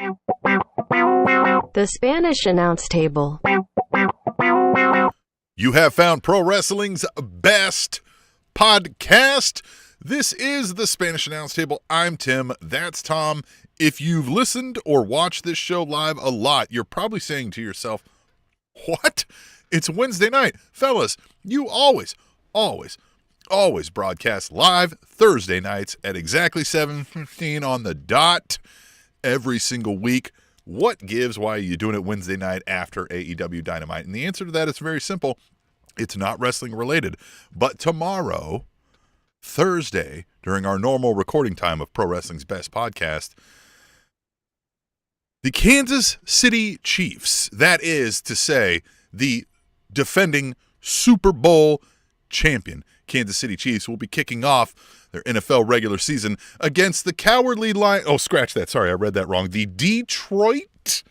The Spanish Announce Table. You have found pro wrestling's best podcast. This is the Spanish Announce Table. I'm Tim. That's Tom. If you've listened or watched this show live a lot, you're probably saying to yourself, what? It's Wednesday night. Fellas, you always broadcast live Thursday nights at exactly 7:15 on the dot every single week. What gives? Why are you doing it Wednesday night after AEW Dynamite? And the answer to that is very simple. It's not wrestling related. But tomorrow, Thursday, during our normal recording time of Pro Wrestling's Best Podcast, the Kansas City Chiefs, that is to say, the defending Super Bowl champion Kansas City Chiefs, will be kicking off their NFL regular season against the cowardly Lions. Oh, scratch that. Sorry, I read that wrong. The Detroit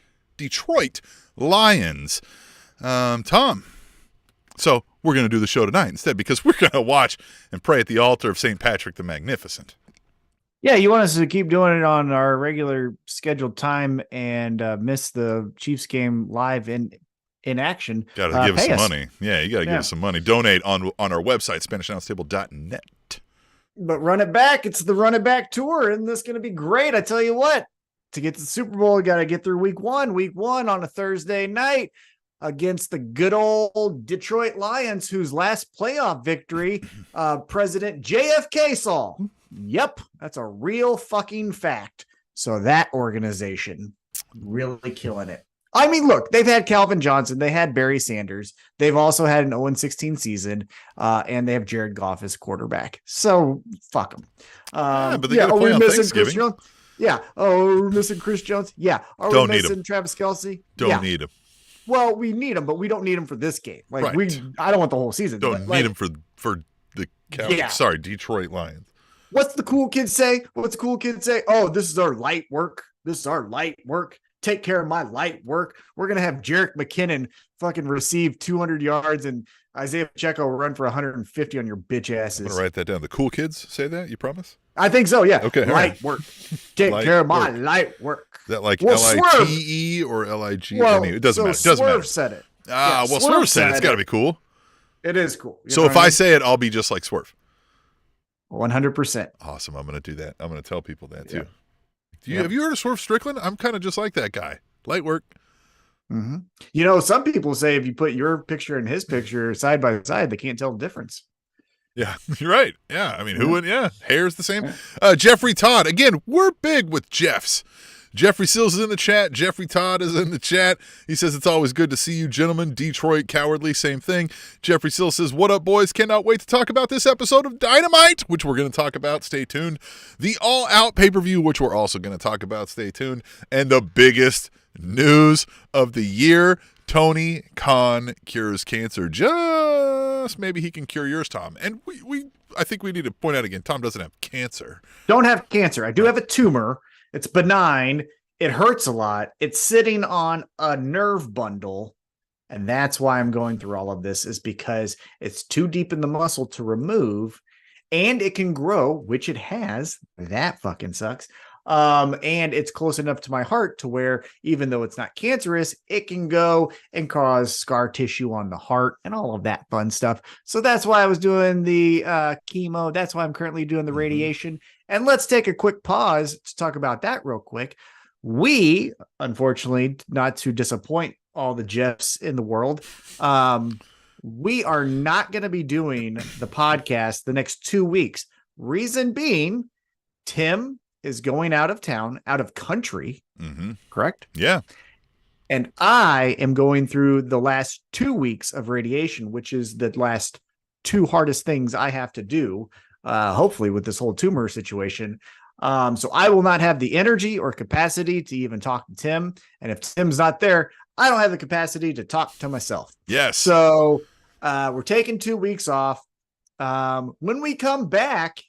Lions. Tom. So we're going to do the show tonight instead because we're going to watch and pray at the altar of St. Patrick the Magnificent. Yeah, you want us to keep doing it on our regular scheduled time and miss the Chiefs game live in action. Got to give us some money. Yeah, you got to give us some money. Donate on our website, SpanishAnnounceTable.net. But run it back. It's the Run It Back tour, and this is going to be great. I tell you what, to get to the Super Bowl, you got to get through week one on a Thursday night against the good old Detroit Lions, whose last playoff victory, President JFK saw. Yep, that's a real fucking fact. So that organization really killing it. I mean, look, they've had Calvin Johnson. They had Barry Sanders. They've also had an 0-16 season, and they have Jared Goff as quarterback. So, fuck them. But they got to play on Thanksgiving. Oh, we're missing Chris Jones? Yeah. Are we missing Travis Kelce? Don't need him. Well, we need him, but we don't need him for this game. Like right. I don't want the whole season. Don't need him for the Detroit Lions. What's the cool kid say? Oh, this is our light work. Take care of my light work. We're going to have Jerick McKinnon fucking receive 200 yards and Isaiah Pacheco run for 150 on your bitch asses. I'm going to write that down. The cool kids say that? You promise? I think so, yeah. Okay. Light work. Take care of my light work. Is that like L-I-T-E or L-I-G? Well, it doesn't matter. Swerve said it. Swerve said it. It's got to be cool. It is cool. So if I say it, I'll be just like Swerve. 100%. Awesome. I'm going to do that. I'm going to tell people that too. Have you heard of Swerve Strickland? I'm kind of just like that guy. Light work. Mm-hmm. You know, some people say if you put your picture and his picture side by side, they can't tell the difference. Yeah, you're right. Yeah, I mean, who would? Yeah, hair's the same. Jeffrey Todd. Again, we're big with Jeffs. Jeffrey Sills is in the chat. Jeffrey Todd is in the chat. He says, it's always good to see you, gentlemen. Detroit Cowardly, same thing. Jeffrey Sills says, what up, boys? Cannot wait to talk about this episode of Dynamite, which we're going to talk about. Stay tuned. The All Out pay-per-view, which we're also going to talk about. Stay tuned. And the biggest news of the year, Tony Khan cures cancer. Just maybe he can cure yours, Tom. And I think we need to point out again, Tom doesn't have cancer. Don't have cancer. I do have a tumor. It's benign. It hurts a lot. It's sitting on a nerve bundle. And that's why I'm going through all of this, is because it's too deep in the muscle to remove, and it can grow, which it has. That fucking sucks. And it's close enough to my heart to where even though it's not cancerous, it can go and cause scar tissue on the heart and all of that fun stuff. So that's why I was doing the chemo. That's why I'm currently doing the radiation. And let's take a quick pause to talk about that real quick. We, unfortunately, not to disappoint all the Jeffs in the world, we are not going to be doing the podcast the next 2 weeks. Reason being, Tim is going out of town, out of country, correct? Yeah. And I am going through the last 2 weeks of radiation, which is the last two hardest things I have to do, hopefully with this whole tumor situation. So I will not have the energy or capacity to even talk to Tim. And if Tim's not there, I don't have the capacity to talk to myself. Yes. So we're taking 2 weeks off. When we come back,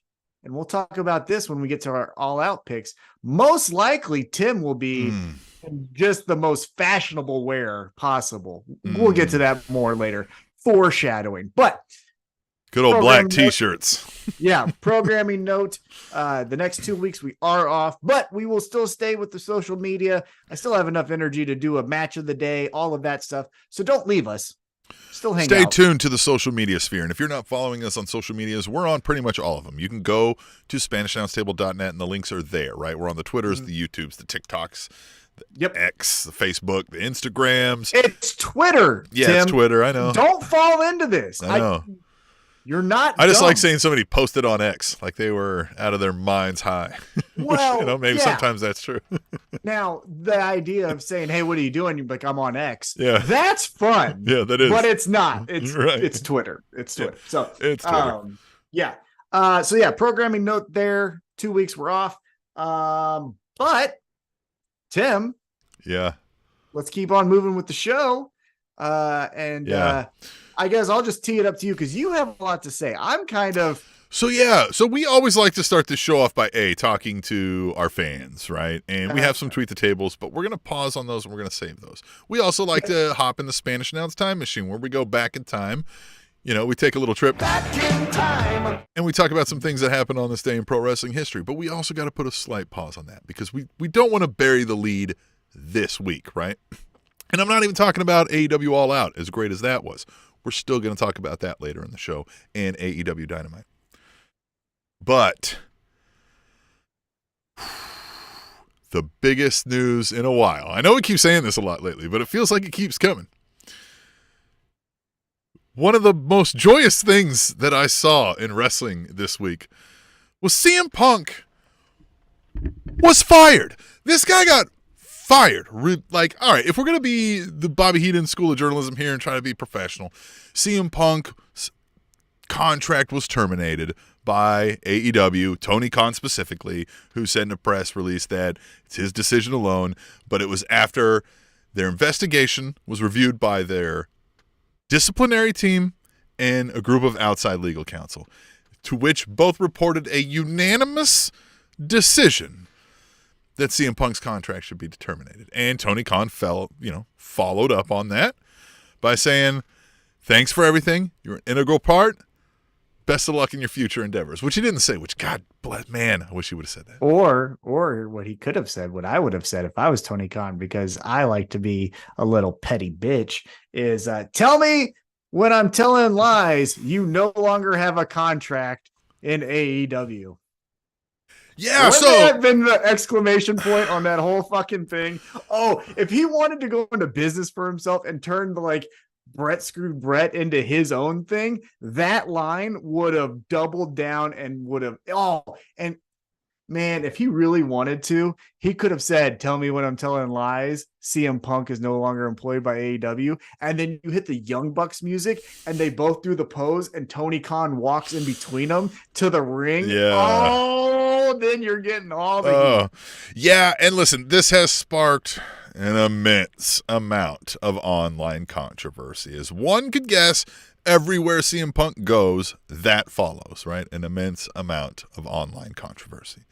and we'll talk about this when we get to our All Out picks, most likely Tim will be in just the most fashionable wear possible. We'll get to that more later. Foreshadowing. But Good old black T-shirts. Yeah, programming note. The next 2 weeks we are off, but we will still stay with the social media. I still have enough energy to do a match of the day, all of that stuff. So don't leave us. Still hang out. Stay tuned to the social media sphere. And if you're not following us on social medias, we're on pretty much all of them. You can go to SpanishAnnounceTable.net and the links are there, right? We're on the Twitters, the YouTubes, the TikToks, the X, the Facebook, the Instagrams. It's Twitter. Yeah, Tim. it's Twitter. I know. Don't fall into this. I know. You're not. I just dumb. like saying somebody posted on X, like they were out of their minds high. Well, maybe sometimes that's true. Now, the idea of saying, "Hey, what are you doing?" You're like, "I'm on X." Yeah, that's fun. Yeah, that is. But it's not. It's right. It's Twitter. It's Twitter. Yeah. So it's Twitter. Yeah. So yeah, programming note there. 2 weeks we're off. But Tim. Yeah. Let's keep on moving with the show. I guess I'll just tee it up to you because you have a lot to say. I'm kind of. So we always like to start the show off by talking to our fans, right? And we have some tweet the tables, but we're going to pause on those and we're going to save those. We also like to hop in the Spanish Announce Time Machine where we go back in time. We take a little trip back in time and we talk about some things that happened on this day in pro wrestling history. But we also got to put a slight pause on that because we don't want to bury the lead this week, right? And I'm not even talking about AEW All Out, as great as that was. We're still going to talk about that later in the show and AEW Dynamite. But the biggest news in a while. I know we keep saying this a lot lately, but it feels like it keeps coming. One of the most joyous things that I saw in wrestling this week was CM Punk was fired. This guy got fired. Like, all right, if we're going to be the Bobby Heenan School of Journalism here and try to be professional, CM Punk's contract was terminated by AEW, Tony Khan specifically, who said in a press release that it's his decision alone, but it was after their investigation was reviewed by their disciplinary team and a group of outside legal counsel, to which both reported a unanimous decision that CM Punk's contract should be terminated. And Tony Khan followed up on that by saying, thanks for everything. You're an integral part. Best of luck in your future endeavors, which he didn't say, which God bless, man, I wish he would have said that. Or what he could have said, what I would have said if I was Tony Khan, because I like to be a little petty bitch, is tell me when I'm telling lies, you no longer have a contract in AEW. Yeah, Wouldn't that have been the exclamation point on that whole fucking thing? Oh, if he wanted to go into business for himself and turn the Brett screwed Brett into his own thing, that line would have doubled down and would have and man, if he really wanted to, he could have said, tell me when I'm telling lies, CM Punk is no longer employed by AEW, and then you hit the Young Bucks music and they both do the pose and Tony Khan walks in between them to the ring. Then you're getting all the yeah. And listen, this has sparked an immense amount of online controversy. As one could guess, everywhere CM Punk goes, that follows, right? An immense amount of online controversy.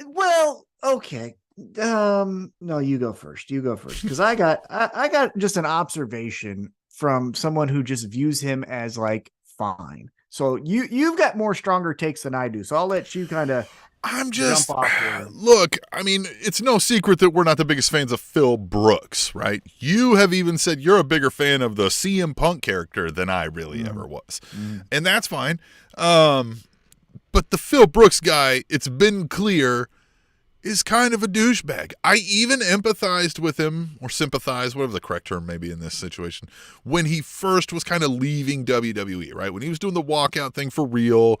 Well, okay. No, you go first. Because I got just an observation from someone who just views him as fine. So you've got more stronger takes than I do. So I'll let you kind of look, I mean, it's no secret that we're not the biggest fans of Phil Brooks, right? You have even said you're a bigger fan of the CM Punk character than I really ever was. And that's fine. But the Phil Brooks guy, it's been clear, is kind of a douchebag. I even empathized with him, or sympathized, whatever the correct term may be in this situation, when he first was kind of leaving WWE, right? When he was doing the walkout thing for real,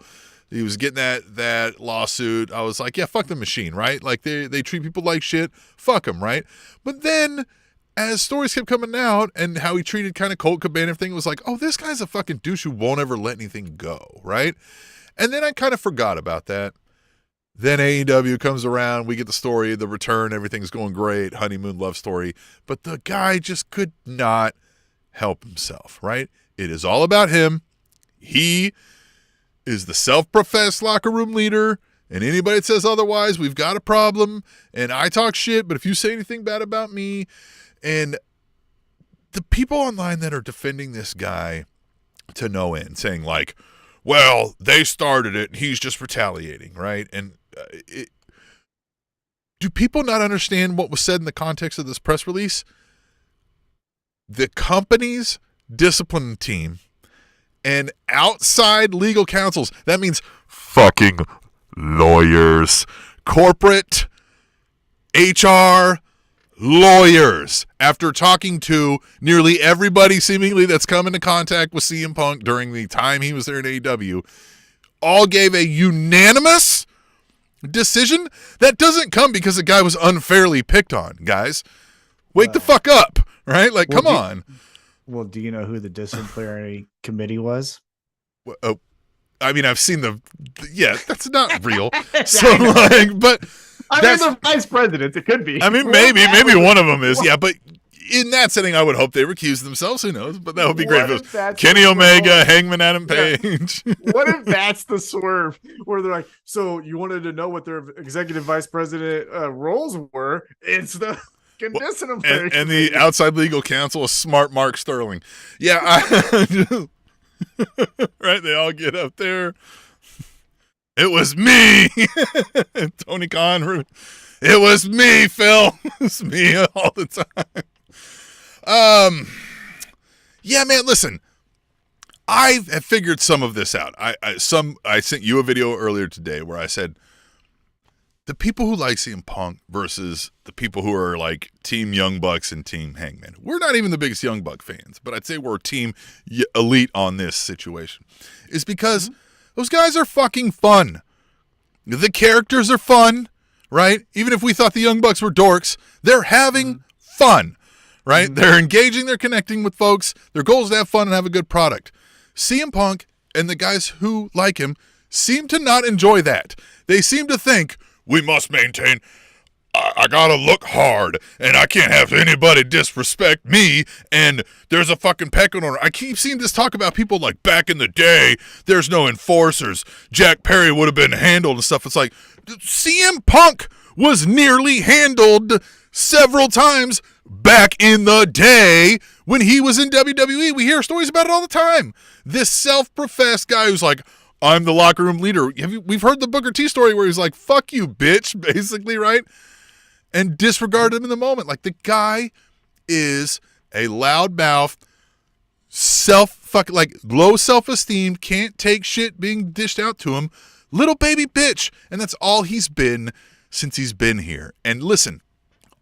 he was getting that lawsuit. I was like, yeah, fuck the machine, right? Like they treat people like shit. Fuck them, right? But then as stories kept coming out and how he treated kind of Colt Cabana and everything, it was like, oh, this guy's a fucking douche who won't ever let anything go, right? And then I kind of forgot about that. Then AEW comes around. We get the story, the return. Everything's going great. Honeymoon love story. But the guy just could not help himself, right? It is all about him. He is the self-professed locker room leader, and anybody that says otherwise, we've got a problem, and I talk shit, but if you say anything bad about me, and the people online that are defending this guy to no end, saying well, they started it, and he's just retaliating, right? And do people not understand what was said in the context of this press release? The company's discipline team and outside legal counsels, that means fucking lawyers, corporate HR lawyers, after talking to nearly everybody seemingly that's come into contact with CM Punk during the time he was there in AEW, all gave a unanimous decision. That doesn't come because the guy was unfairly picked on, guys. Wake the fuck up, right? Like, come on. Well, do you know who the disciplinary committee was? Oh, I mean, I've seen that's not real. So, like, but I mean, the vice presidents, it could be. I mean, maybe one of them is, but in that setting, I would hope they recuse themselves. Who knows? But that would be great. If it was Kenny Omega, Hangman Adam Page. What if that's the swerve where they're like, so you wanted to know what their executive vice president roles were? It's the disciplinary and the outside legal counsel is smart Mark Sterling. Yeah, right? They all get up there. It was me. Tony Khan. It was me, Phil. It's me all the time. Yeah, man, listen. I have figured some of this out. I sent you a video earlier today where I said the people who like CM Punk versus the people who are like Team Young Bucks and Team Hangman. We're not even the biggest Young Buck fans, but I'd say we're Team Elite on this situation. Is because those guys are fucking fun. The characters are fun, right? Even if we thought the Young Bucks were dorks, they're having fun, right? They're engaging, they're connecting with folks. Their goal is to have fun and have a good product. CM Punk and the guys who like him seem to not enjoy that. They seem to think, we must maintain, I gotta look hard, and I can't have anybody disrespect me, and there's a fucking pecking order. I keep seeing this talk about people like back in the day, there's no enforcers. Jack Perry would have been handled and stuff. It's like, CM Punk was nearly handled several times back in the day when he was in WWE. We hear stories about it all the time. This self-professed guy who's like, I'm the locker room leader. We've heard the Booker T story where he's like, fuck you, bitch, basically, right? And disregarded him in the moment. Like, the guy is a loudmouth, low self-esteem, can't take shit being dished out to him, little baby bitch. And that's all he's been since he's been here. And listen,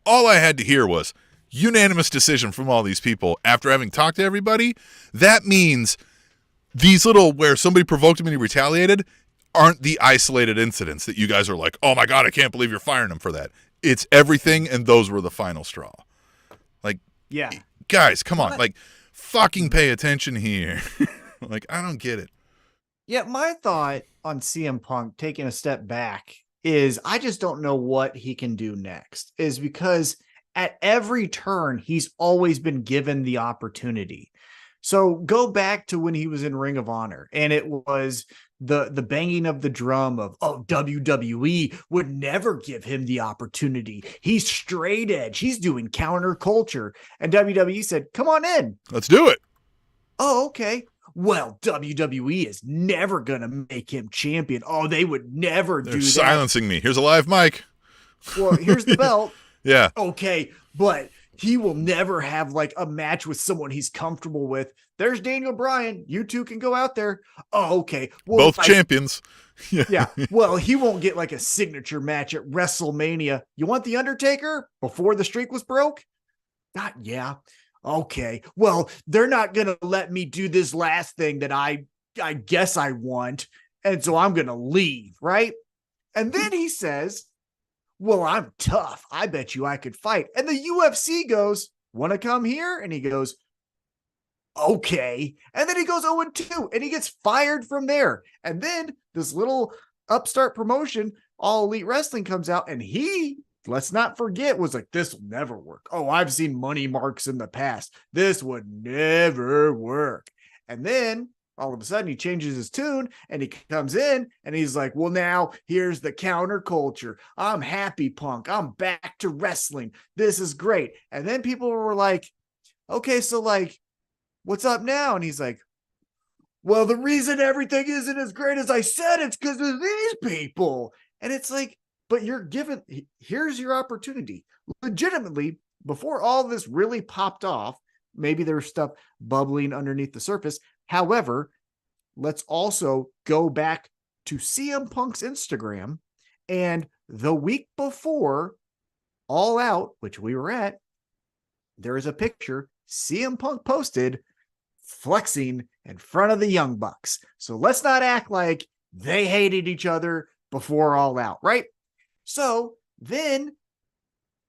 all I had to hear was unanimous decision from all these people after having talked to everybody. That means these little where somebody provoked him and he retaliated aren't the isolated incidents that you guys are like, oh my God, I can't believe you're firing him for that. It's everything, and those were the final straw. Like, yeah, guys, come on. Like, fucking pay attention here. Like, I don't get it. Yeah, my thought on CM Punk taking a step back is I just don't know what he can do next, is because at every turn, he's always been given the opportunity. So go back to when he was in Ring of Honor, and it was the banging of the drum of, oh, WWE would never give him the opportunity. He's straight edge. He's doing counterculture. And WWE said, come on in. Let's do it. Oh, okay. Well, WWE is never going to make him champion. Oh, they would never do that. They're silencing me. Here's a live mic. Well, here's the belt. Yeah. Okay, but he will never have like a match with someone he's comfortable with. There's Daniel Bryan. You two can go out there. Oh, okay. Well, both champions. Yeah. Well, he won't get like a signature match at WrestleMania. You want The Undertaker before the streak was broke? Yeah. Okay. Well, they're not going to let me do this last thing that I guess I want. And so I'm going to leave. Right. And then he says, well, I'm tough. I bet you I could fight. And the UFC goes, want to come here? And he goes, okay. And then he goes 0-2 and he gets fired from there. And then this little upstart promotion, All Elite Wrestling, comes out, and he, let's not forget, was like, this will never work. Oh, I've seen money marks in the past. This would never work. And then all of a sudden he changes his tune and he comes in and he's like, well, now here's the counterculture. I'm happy, Punk. I'm back to wrestling. This is great. And then people were like, okay, so like, what's up now? And he's like, well, the reason everything isn't as great as I said, it's because of these people. And it's like, but here's your opportunity. Legitimately, before all this really popped off, maybe there's stuff bubbling underneath the surface. However, let's also go back to CM Punk's Instagram. And the week before All Out, which we were at, there is a picture CM Punk posted flexing in front of the Young Bucks. So let's not act like they hated each other before All Out, right? So then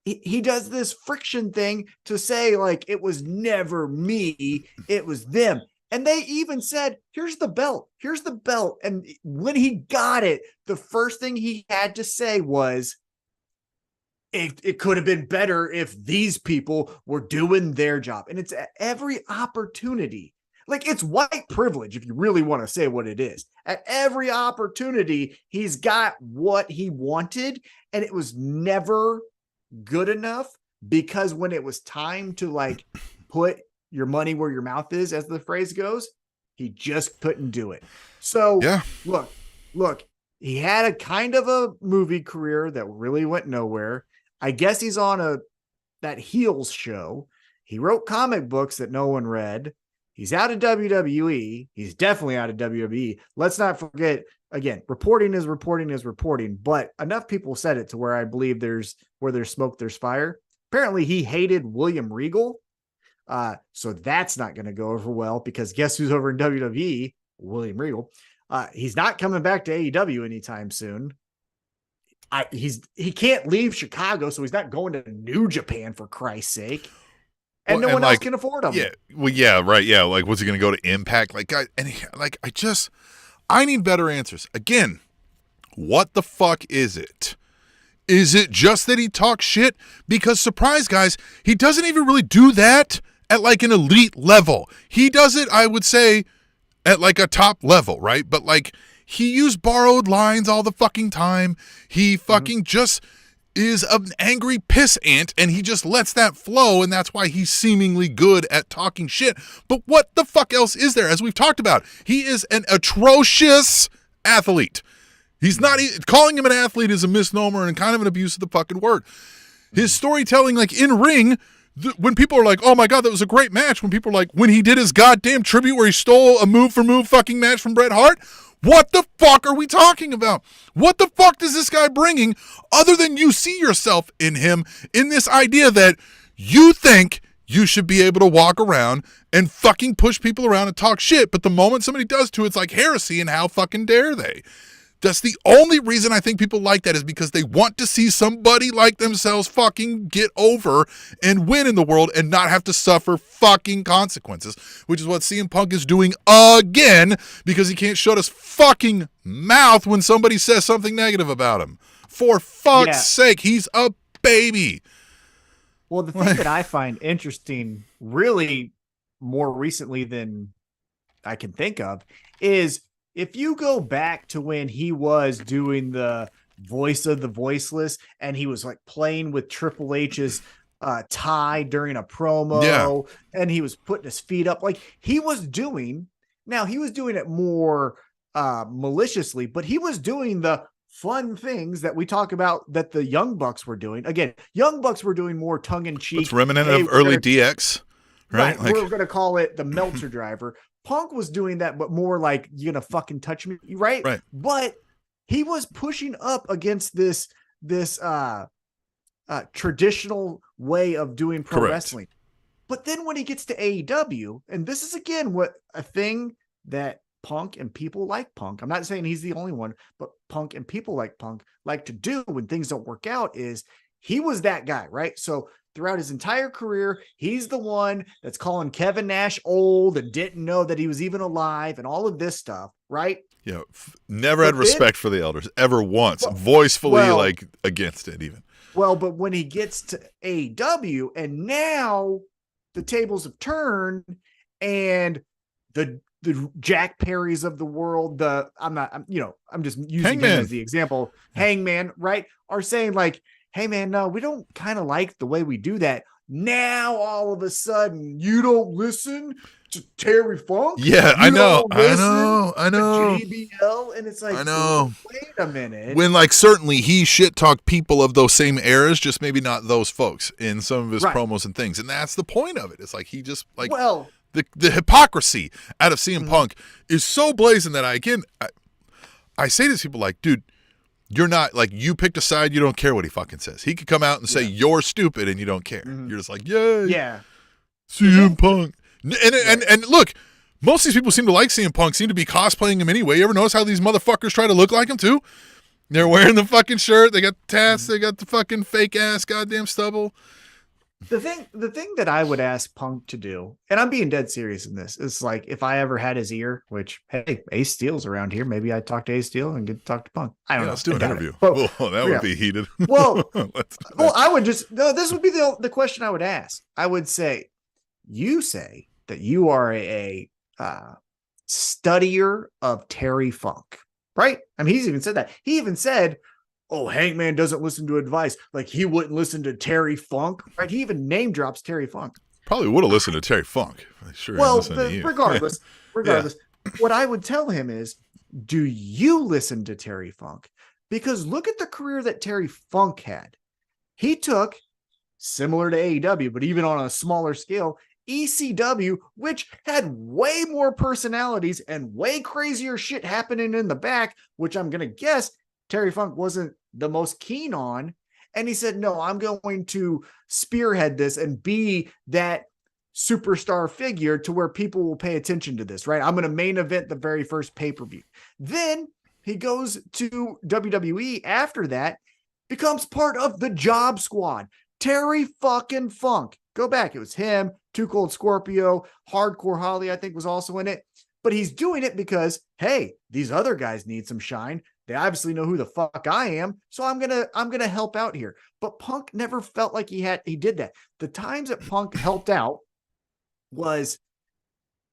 he does this friction thing to say, like, it was never me, it was them. And they even said, here's the belt. And when he got it, the first thing he had to say was, it could have been better if these people were doing their job. And it's at every opportunity. Like, it's white privilege, if you really want to say what it is. At every opportunity, he's got what he wanted, and it was never good enough, because when it was time to, like, put your money where your mouth is, as the phrase goes, he just couldn't do it. So yeah. Look, he had a kind of a movie career that really went nowhere. I guess he's on that Heels show. He wrote comic books that no one read. He's out of WWE. He's definitely out of WWE. Let's not forget, again, reporting is reporting, but enough people said it to where I believe where there's smoke, there's fire. Apparently he hated William Regal. So that's not going to go over well, because guess who's over in WWE? William Regal. He's not coming back to AEW anytime soon. He can't leave Chicago, so he's not going to New Japan, for Christ's sake. And no one else can afford him. Yeah. Well, yeah, right. Yeah. Like, what's he going to go to Impact? I need better answers. Again, what the fuck is it? Is it just that he talks shit? Because, surprise, guys, he doesn't even really do that at, like, an elite level. He does it, I would say, at, like, a top level, right? But, like, he used borrowed lines all the fucking time. He fucking just is an angry piss ant, and he just lets that flow, and that's why he's seemingly good at talking shit. But what the fuck else is there? As we've talked about, he is an atrocious athlete. He's not, calling him an athlete is a misnomer and kind of an abuse of the fucking word. His storytelling, like, in ring, when people are like, oh my God, that was a great match. When people are like, when he did his goddamn tribute where he stole a move for move fucking match from Bret Hart, what the fuck are we talking about? What the fuck is this guy bringing, other than you see yourself in him, in this idea that you think you should be able to walk around and fucking push people around and talk shit, but the moment somebody does to, it's like heresy, and how fucking dare they? That's the only reason I think people like that, is because they want to see somebody like themselves fucking get over and win in the world and not have to suffer fucking consequences, which is what CM Punk is doing again, because he can't shut his fucking mouth when somebody says something negative about him. For fuck's sake, he's a baby. Well, the thing that I find interesting, really more recently than I can think of, is if you go back to when he was doing the voice of the voiceless, and he was, like, playing with Triple H's tie during a promo, and he was putting his feet up, like he was doing it more maliciously, but he was doing the fun things that we talk about that the Young Bucks were doing. Again, Young Bucks were doing more tongue-in-cheek. It's reminiscent of early DX, right? Like, we're going to call it the Meltzer driver. Punk was doing that, but more like, you gonna fucking touch me, right? Right. But he was pushing up against this traditional way of doing pro wrestling. But then when he gets to AEW, and this is again a thing that Punk and people like Punk, I'm not saying he's the only one, but Punk and people like Punk like to do when things don't work out, is he was that guy, right? So throughout his entire career, he's the one that's calling Kevin Nash old and didn't know that he was even alive and all of this stuff, right? Yeah, never had respect for the elders ever once, voicefully against it even. Well, but when he gets to AEW, and now the tables have turned, and the Jack Perrys of the world, I'm just using him as the example, Hangman, right, are saying like, hey man, no, we don't kind of like the way we do that. Now all of a sudden you don't listen to Terry Funk. Yeah, I know. To JBL, and it's like, I know. wait a minute. When like certainly he shit talked people of those same eras, just maybe not those folks in some of his promos and things, and that's the point of it. It's like he just like the hypocrisy out of CM Punk is so blazing that I say to people like, dude, you're not like, you picked a side, you don't care what he fucking says. He could come out and say you're stupid and you don't care. You're just like, yay. Yeah. CM Punk. And look, most of these people seem to like CM Punk, seem to be cosplaying him anyway. You ever notice how these motherfuckers try to look like him too? They're wearing the fucking shirt, they got the tats, they got the fucking fake ass goddamn stubble. The thing that I would ask Punk to do, and I'm being dead serious in this, is like, if I ever had his ear, which, hey, Ace Steel's around here, maybe I'd talk to Ace Steel and get to talk to Punk. I don't know. Let's do an interview. But, that would be heated. Well, I would just, no, this would be the question I would ask. I would say, you say that you are a studier of Terry Funk, right? I mean, he's even said that. He even said, oh, Hangman doesn't listen to advice. Like, he wouldn't listen to Terry Funk, right? He even name drops Terry Funk. Probably would have listened to Terry Funk. Regardless, what I would tell him is, do you listen to Terry Funk? Because look at the career that Terry Funk had. He took, similar to AEW, but even on a smaller scale, ECW, which had way more personalities and way crazier shit happening in the back, which I'm going to guess Terry Funk wasn't the most keen on. And he said, no, I'm going to spearhead this and be that superstar figure to where people will pay attention to this, right? I'm going to main event the very first pay-per-view. Then he goes to WWE after that, becomes part of the Job Squad. Terry fucking Funk. Go back. It was him, Too Cold Scorpio, Hardcore Holly, I think, was also in it. But he's doing it because, hey, these other guys need some shine. They obviously know who the fuck I am, so I'm gonna help out here. But Punk never felt like he did that. The times that Punk helped out was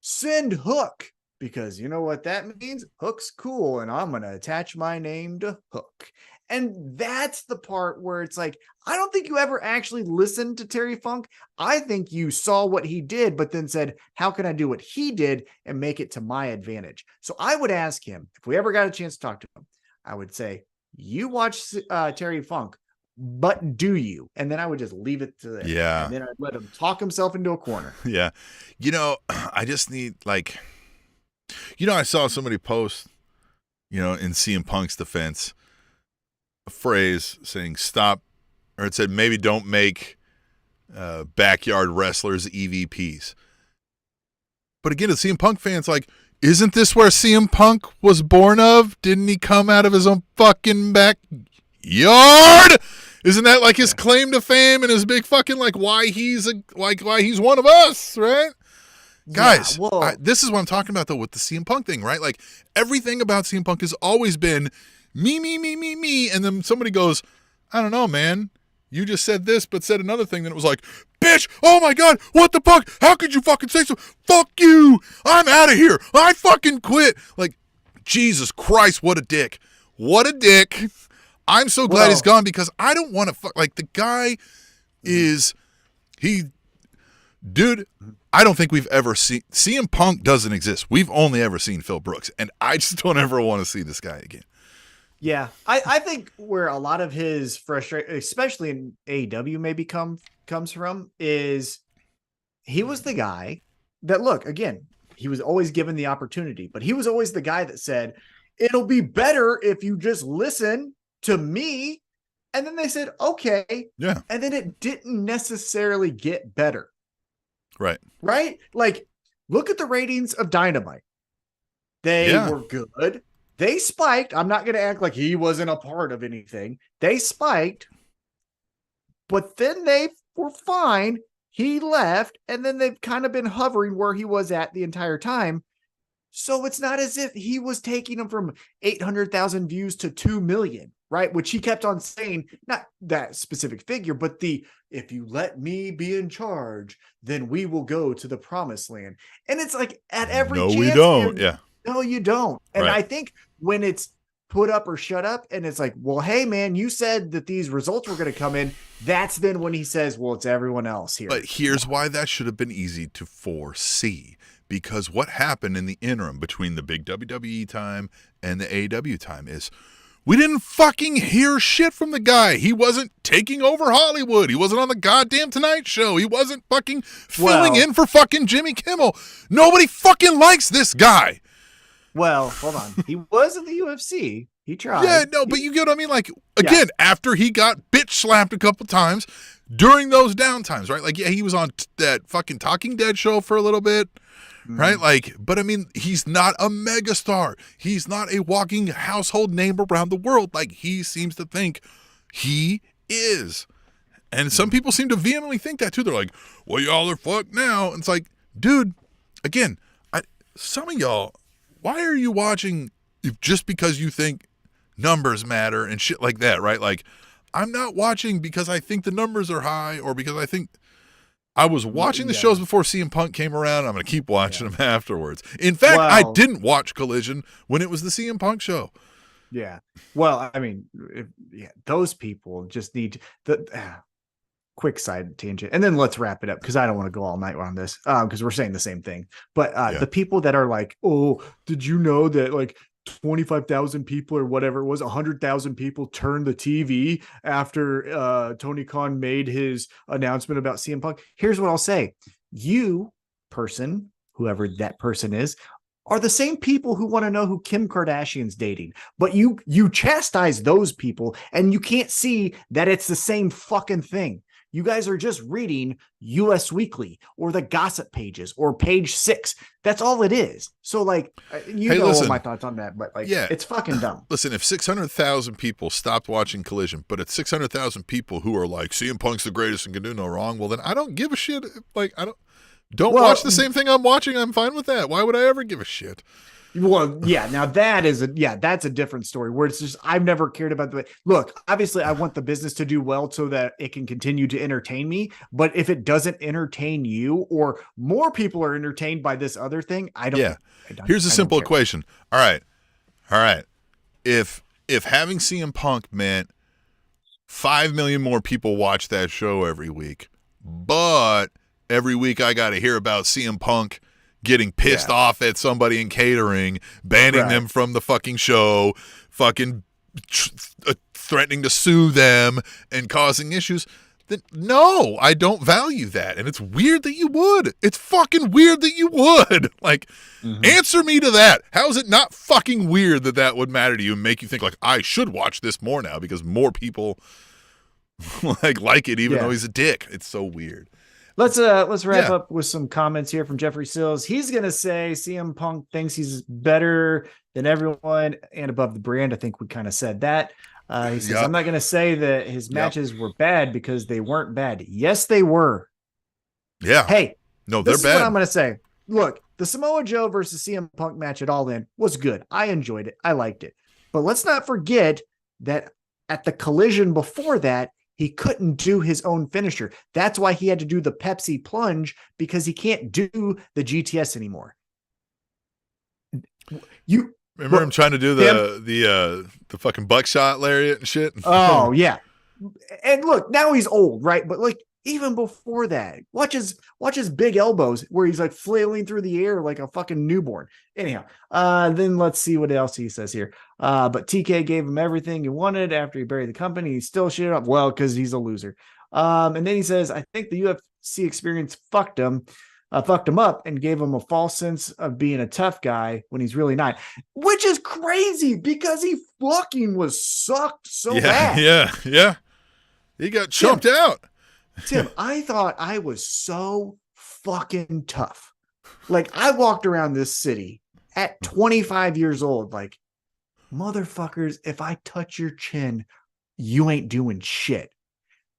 send Hook, because you know what that means? Hook's cool, and I'm gonna attach my name to Hook. And that's the part where it's like, I don't think you ever actually listened to Terry Funk. I think you saw what he did, but then said, how can I do what he did and make it to my advantage? So I would ask him, if we ever got a chance to talk to him, I would say, you watch Terry Funk, but do you? And then I would just leave it to that. Yeah. And then I'd let him talk himself into a corner. Yeah. You know, I just need, like, you know, I saw somebody post, you know, in CM Punk's defense, a phrase saying stop, or it said maybe don't make backyard wrestlers EVPs. But again, the CM Punk fans, like, isn't this where CM Punk was born of? Didn't he come out of his own fucking backyard? Isn't that like his claim to fame and his big fucking like why he's one of us, right? Guys, this is what I'm talking about though with the CM Punk thing, right? Like everything about CM Punk has always been me, and then somebody goes, I don't know, man. You just said this, but said another thing. Then it was like, bitch, oh my God, what the fuck? How could you fucking say so? Fuck you. I'm out of here. I fucking quit. Like, Jesus Christ, what a dick. What a dick. I'm so glad he's gone because I don't want to fuck. Like, the guy dude, I don't think we've ever seen, CM Punk doesn't exist. We've only ever seen Phil Brooks, and I just don't ever want to see this guy again. Yeah, I think where a lot of his frustration, especially in AEW, maybe comes from is he was the guy that, look, again, he was always given the opportunity, but he was always the guy that said, it'll be better if you just listen to me. And then they said, okay. Yeah. And then it didn't necessarily get better. Right. Right? Like, look at the ratings of Dynamite. They were good. They spiked. I'm not going to act like he wasn't a part of anything. They spiked, but then they were fine. He left, and then they've kind of been hovering where he was at the entire time. So it's not as if he was taking them from 800,000 views to 2 million, right? Which he kept on saying, not that specific figure, but if you let me be in charge, then we will go to the promised land. And it's like at every chance. No, we don't. Yeah. No, you don't. And right. I think when it's put up or shut up. And it's like, well, hey man, you said that these results were going to come in. That's then when he says, well, it's everyone else here. But here's why that should have been easy to foresee. Because what happened in the interim between the big WWE time and the AEW time is we didn't fucking hear shit from the guy. He wasn't taking over Hollywood. He wasn't on the goddamn Tonight Show. He wasn't fucking filling in for fucking Jimmy Kimmel. Nobody fucking likes this guy. Well, hold on. He was in the UFC. He tried. Yeah, no, but you get what I mean? Like, again, after he got bitch slapped a couple times during those downtimes, right? Like, yeah, he was on that fucking Talking Dead show for a little bit. Right? Like, but I mean, he's not a megastar. He's not a walking household name around the world like he seems to think he is. And some people seem to vehemently think that too. They're like, well, y'all are fucked now. And it's like, dude, again, some of y'all, why are you watching just because you think numbers matter and shit like that, right? Like, I'm not watching because I think the numbers are high or because I think I was watching the shows before CM Punk came around. I'm going to keep watching them afterwards. In fact, I didn't watch Collision when it was the CM Punk show. Yeah. Well, I mean, those people just need quick side tangent. And then let's wrap it up because I don't want to go all night on this because we're saying the same thing. But the people that are like, oh, did you know that like 25,000 people or whatever it was, 100,000 people turned the TV after Tony Khan made his announcement about CM Punk. Here's what I'll say. You person, whoever that person is, are the same people who want to know who Kim Kardashian's dating. But you chastise those people and you can't see that it's the same fucking thing. You guys are just reading US Weekly or the gossip pages or Page 6. That's all it is. So like, all my thoughts on that, but like, it's fucking dumb. Listen, if 600,000 people stopped watching Collision, but it's 600,000 people who are like, CM Punk's the greatest and can do no wrong, well then I don't give a shit. Like, don't watch the same thing I'm watching. I'm fine with that. Why would I ever give a shit? Well, yeah. Now that's a different story where it's just, I've never cared about look, obviously I want the business to do well so that it can continue to entertain me. But if it doesn't entertain you or more people are entertained by this other thing, I don't. Yeah. Here's a simple equation. All right. If having CM Punk meant 5 million more people watch that show every week, but every week I got to hear about CM Punk getting pissed off at somebody in catering, banning them from the fucking show, fucking threatening to sue them and causing issues, then no, I don't value that. And it's weird that you would. It's fucking weird that you would. Like, answer me to that. How is it not fucking weird that that would matter to you and make you think like, I should watch this more now because more people like it even though he's a dick. It's so weird. Let's wrap up with some comments here from Jeffrey Sills. He's going to say CM Punk thinks he's better than everyone and above the brand. I think we kind of said that. He says, I'm not going to say that his matches were bad because they weren't bad. Yes, they were. Yeah. Hey, no, they're this bad. is what I'm going to say. Look, the Samoa Joe versus CM Punk match at All In was good. I enjoyed it. I liked it. But let's not forget that at the Collision before that, he couldn't do his own finisher. That's why he had to do the Pepsi plunge because he can't do the GTS anymore. You remember him trying to do the fucking buckshot lariat and shit? Oh yeah. And look, now he's old, right? But like even before that, watch his big elbows where he's like flailing through the air like a fucking newborn. Anyhow, then let's see what else he says here. But TK gave him everything he wanted after he buried the company. He still shit up. Well, because he's a loser. And then he says, I think the UFC experience fucked him up and gave him a false sense of being a tough guy when he's really not, which is crazy because he fucking was sucked so bad. Yeah. He got chumped out. Tim, I thought I was so fucking tough. Like I walked around this city at 25 years old, like, motherfuckers, if I touch your chin, you ain't doing shit.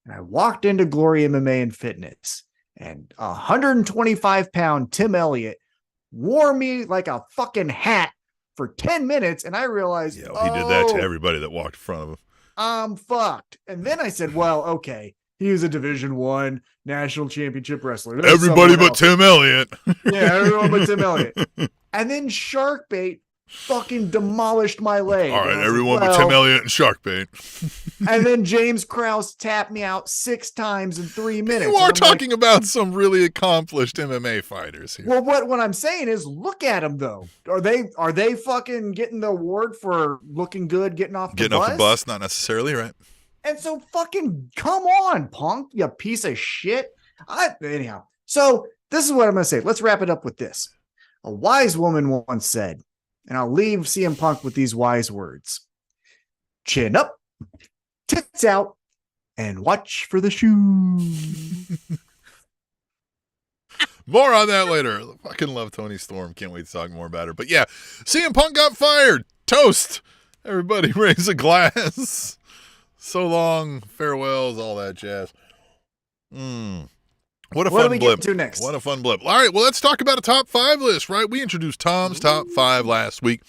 And I walked into Glory MMA and Fitness, and 125-pound Tim Elliott wore me like a fucking hat for 10 minutes, and I realized, he did that to everybody that walked in front of him. I'm fucked. And then I said, well, okay, he was a Division I national championship wrestler. Everybody but Tim Elliott. Yeah, everyone but Tim Elliott. And then Sharkbait fucking demolished my leg. All And right, I was everyone like, but Tim Elliott and Shark Bait. and then James Krause tapped me out 6 times in 3 minutes. You are talking about some really accomplished MMA fighters here. Well, what I'm saying is, look at them though. Are they fucking getting the award for looking good, getting off the bus? Not necessarily, right? And so fucking come on, Punk, you piece of shit. Anyhow, so this is what I'm going to say. Let's wrap it up with this. A wise woman once said, and I'll leave CM Punk with these wise words: chin up, tits out, and watch for the shoe. More on that later. I fucking love Toni Storm. Can't wait to talk more about her. But yeah, CM Punk got fired. Toast. Everybody raise a glass. So long. Farewells. All that jazz. What a fun blip. To next? What a fun blip. All right, well, let's talk about a top 5 list, right? We introduced Tom's top 5 last week,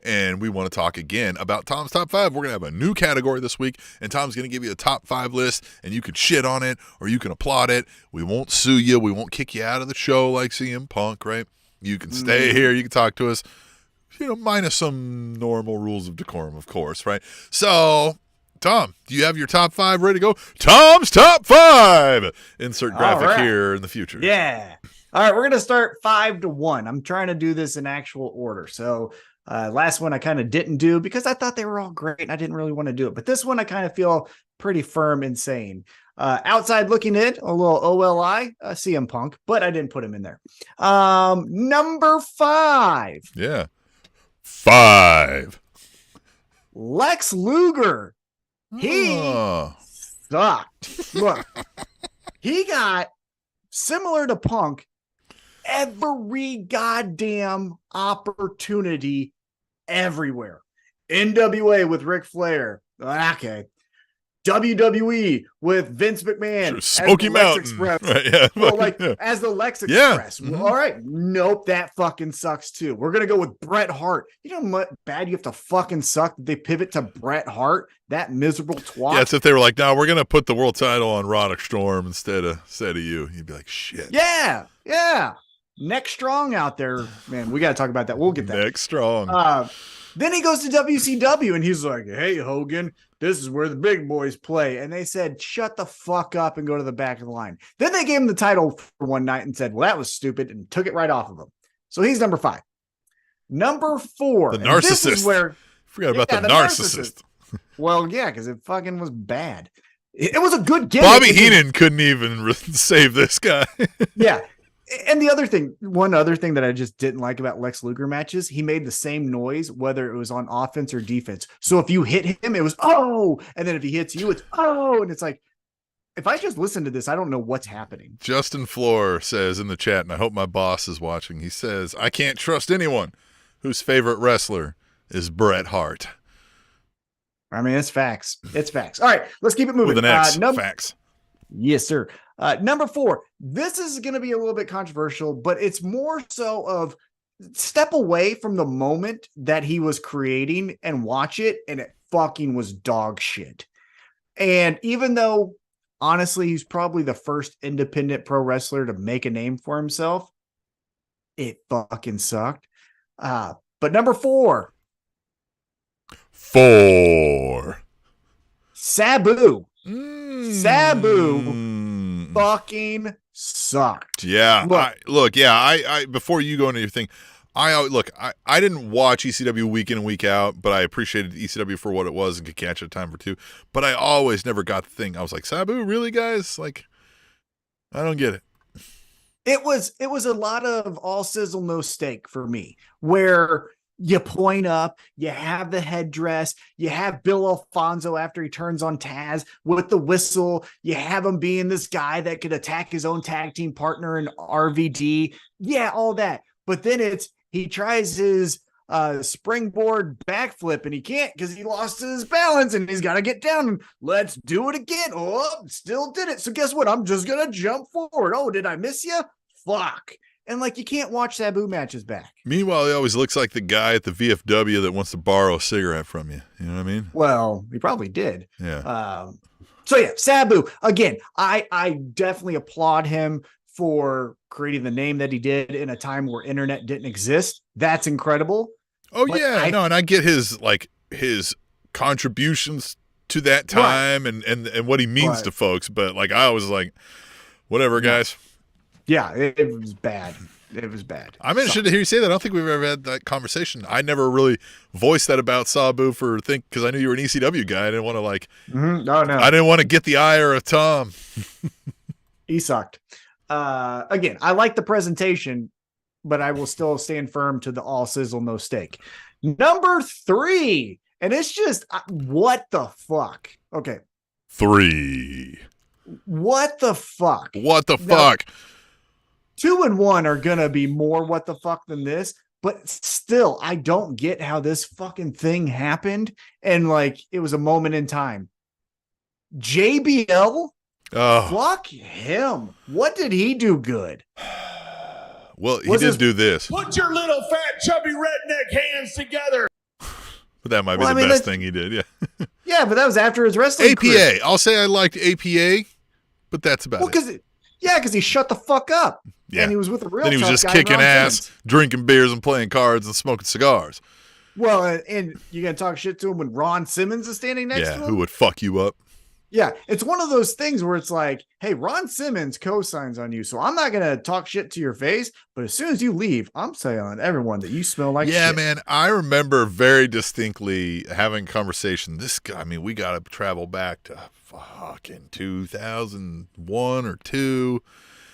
and we want to talk again about Tom's top 5. We're going to have a new category this week, and Tom's going to give you a top 5 list, and you can shit on it or you can applaud it. We won't sue you. We won't kick you out of the show like CM Punk, right? You can stay here. You can talk to us, minus some normal rules of decorum, of course, right? So, Tom, do you have your top 5 ready to go? Tom's top 5! Insert graphic here in the future. Yeah. All right, we're going to start 5 to 1. I'm trying to do this in actual order. So last one I kind of didn't do because I thought they were all great and I didn't really want to do it. But this one I kind of feel pretty firm in saying. Outside looking in, a little OLI, CM Punk, but I didn't put him in there. Number 5. Yeah. 5. Lex Luger. He sucked. Look, he got, similar to Punk, every goddamn opportunity everywhere. NWA with Ric Flair. Okay. WWE with Vince McMahon. Smoky Mountain. Express. Right, yeah. Well, as the Lex Express. Yeah. Well, all right. Nope, that fucking sucks too. We're going to go with Bret Hart. You know what bad you have to fucking suck that they pivot to Bret Hart? That miserable twat. Yeah, it's if they were like, no, we're going to put the world title on Roderick Strong instead of you. You'd be like, shit. Yeah. Neck Strong out there. Man, we got to talk about that. We'll get that. Neck Strong. Then he goes to WCW and he's like, hey, Hogan, this is where the big boys play. And they said, shut the fuck up and go to the back of the line. Then they gave him the title for one night and said, well, that was stupid, and took it right off of him. So he's number 5. Number 4. The narcissist. This is where, forgot about the narcissist. Well, yeah, because it fucking was bad. It was a good gimmick. Bobby Heenan couldn't even save this guy. Yeah. And one other thing that I just didn't like about Lex Luger matches, he made the same noise, whether it was on offense or defense. So if you hit him, it was, oh, and then if he hits you, it's, oh, and it's like, if I just listen to this, I don't know what's happening. Justin Floor says in the chat, and I hope my boss is watching, he says, I can't trust anyone whose favorite wrestler is Bret Hart. I mean, it's facts. It's facts. All right, let's keep it moving. With an X, facts. Yes, sir. Number 4, this is going to be a little bit controversial, but it's more so of step away from the moment that he was creating and watch it, and it fucking was dog shit. And even though, honestly, he's probably the first independent pro wrestler to make a name for himself, it fucking sucked. But number 4. Sabu. Sabu fucking sucked. Yeah. I before you go into your thing, I didn't watch ECW week in and week out, but I appreciated ECW for what it was and could catch it a time for 2. But I always never got the thing. I was like, Sabu, really, guys? Like, I don't get it. It was a lot of all sizzle, no steak for me, where you point up, you have the headdress, you have Bill Alfonso after he turns on Taz with the whistle, you have him being this guy that could attack his own tag team partner in RVD. Yeah, all that. But then he tries his springboard backflip and he can't because he lost his balance and he's got to get down and let's do it again. Oh, still did it. So guess what? I'm just going to jump forward. Oh, did I miss you? Fuck. And you can't watch Sabu matches back. Meanwhile, he always looks like the guy at the VFW that wants to borrow a cigarette from you. You know what I mean? Well, he probably did. Yeah. So yeah, Sabu. Again, I definitely applaud him for creating the name that he did in a time where internet didn't exist. That's incredible. Oh But yeah, I- no, and I get his contributions to that time and what he means Right. to folks, but like I was like, whatever, guys. Yeah, it was bad. It was bad. I'm interested to hear you say that. I don't think we've ever had that conversation. I never really voiced that about Sabu because I knew you were an ECW guy. I didn't want to No, no. I didn't want to get the ire of Tom. He sucked. Again, I like the presentation, but I will still stand firm to the all sizzle, no steak. Number 3. And it's just, what the fuck? Okay. 3. What the fuck? What the Now, fuck? 2 and 1 are going to be more what the fuck than this. But still, I don't get how this fucking thing happened. And like, it was a moment in time. JBL? Oh, Fuck him. What did he do good? well, he Was did his- do this, Put your little fat chubby redneck hands together. but that might be Well, the I mean, best that's- thing he did. Yeah. Yeah, but that was after his wrestling career. APA. I'll say I liked APA, but that's about Well, it. because he shut the fuck up. Yeah. And he was with a real Then he was tough just guy, kicking Ron ass, Simmons. drinking beers, and playing cards and smoking cigars. Well, and you're going to talk shit to him when Ron Simmons is standing next Yeah, to him? who would fuck you up? Yeah, it's one of those things where it's like, hey, Ron Simmons co-signs on you, so I'm not going to talk shit to your face, but as soon as you leave, I'm telling everyone that you smell like Yeah, shit. man. I remember very distinctly having a conversation. This guy, I mean, we got to travel back to fucking 2001 or 2.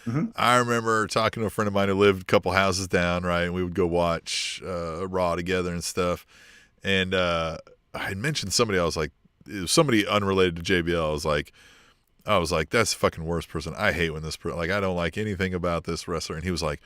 Mhm. I remember talking to a friend of mine who lived a couple houses down, right? And we would go watch Raw together and stuff. And I had mentioned somebody, I was like, it was somebody unrelated to JBL. I was like, that's the fucking worst person. I hate when this person, like, I don't like anything about this wrestler. And he was like,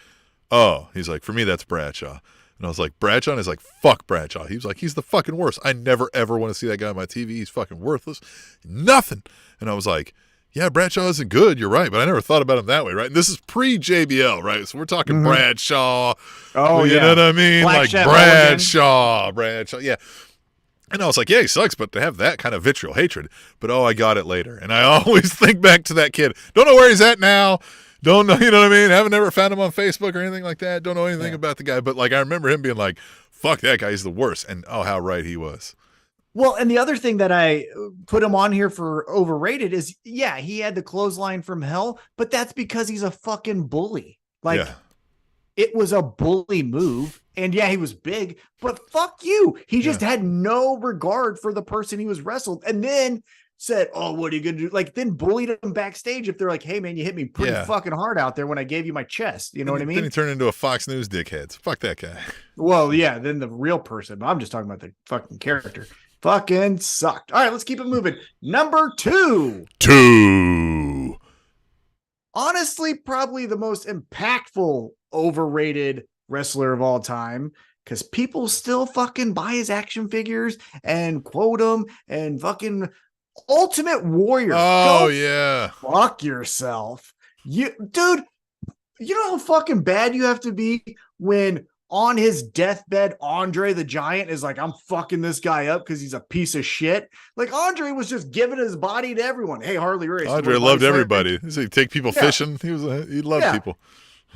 oh, he's like, for me, that's Bradshaw. And I was like, Bradshaw? And he's like, fuck Bradshaw. He was like, he's the fucking worst. I never, ever want to see that guy on my TV. He's fucking worthless. Nothing. And I was like, yeah, Bradshaw isn't good. You're right. But I never thought about him that way, right? And this is pre-JBL, right? So we're talking Bradshaw. Oh, you yeah. know what I mean? Black Like Chef Bradshaw. Yeah. And I was like, yeah, he sucks, but to have that kind of vitriol hatred. But, I got it later. And I always think back to that kid. Don't know where he's at now. Don't know, you know what I mean? Haven't ever found him on Facebook or anything like that. Don't know anything about the guy. But, like, I remember him being like, fuck that guy. He's the worst. And, how right he was. Well, and the other thing that I put him on here for overrated is, yeah, he had the clothesline from hell, but that's because he's a fucking bully. Like, Yeah. it was a bully move. And yeah, he was big, but fuck you. He just had no regard for the person he was wrestled. And then said, oh, what are you going to do? Like, then bullied him backstage if they're like, hey, man, you hit me pretty fucking hard out there when I gave you my chest. You know what I mean? Then he turned into a Fox News dickhead. So fuck that guy. Well, yeah, then the real person. I'm just talking about the fucking character. Fucking sucked. All right, let's keep it moving. Number 2. 2. Honestly, probably the most impactful, overrated wrestler of all time, because people still fucking buy his action figures and quote him and fucking Ultimate Warrior. Oh, Go yeah. fuck yourself. Dude, you know how fucking bad you have to be when on his deathbed, Andre the Giant is like, I'm fucking this guy up because he's a piece of shit. Like, Andre was just giving his body to everyone. Hey, Harley Race. Andre loved everybody. He'd take people fishing. He loved people.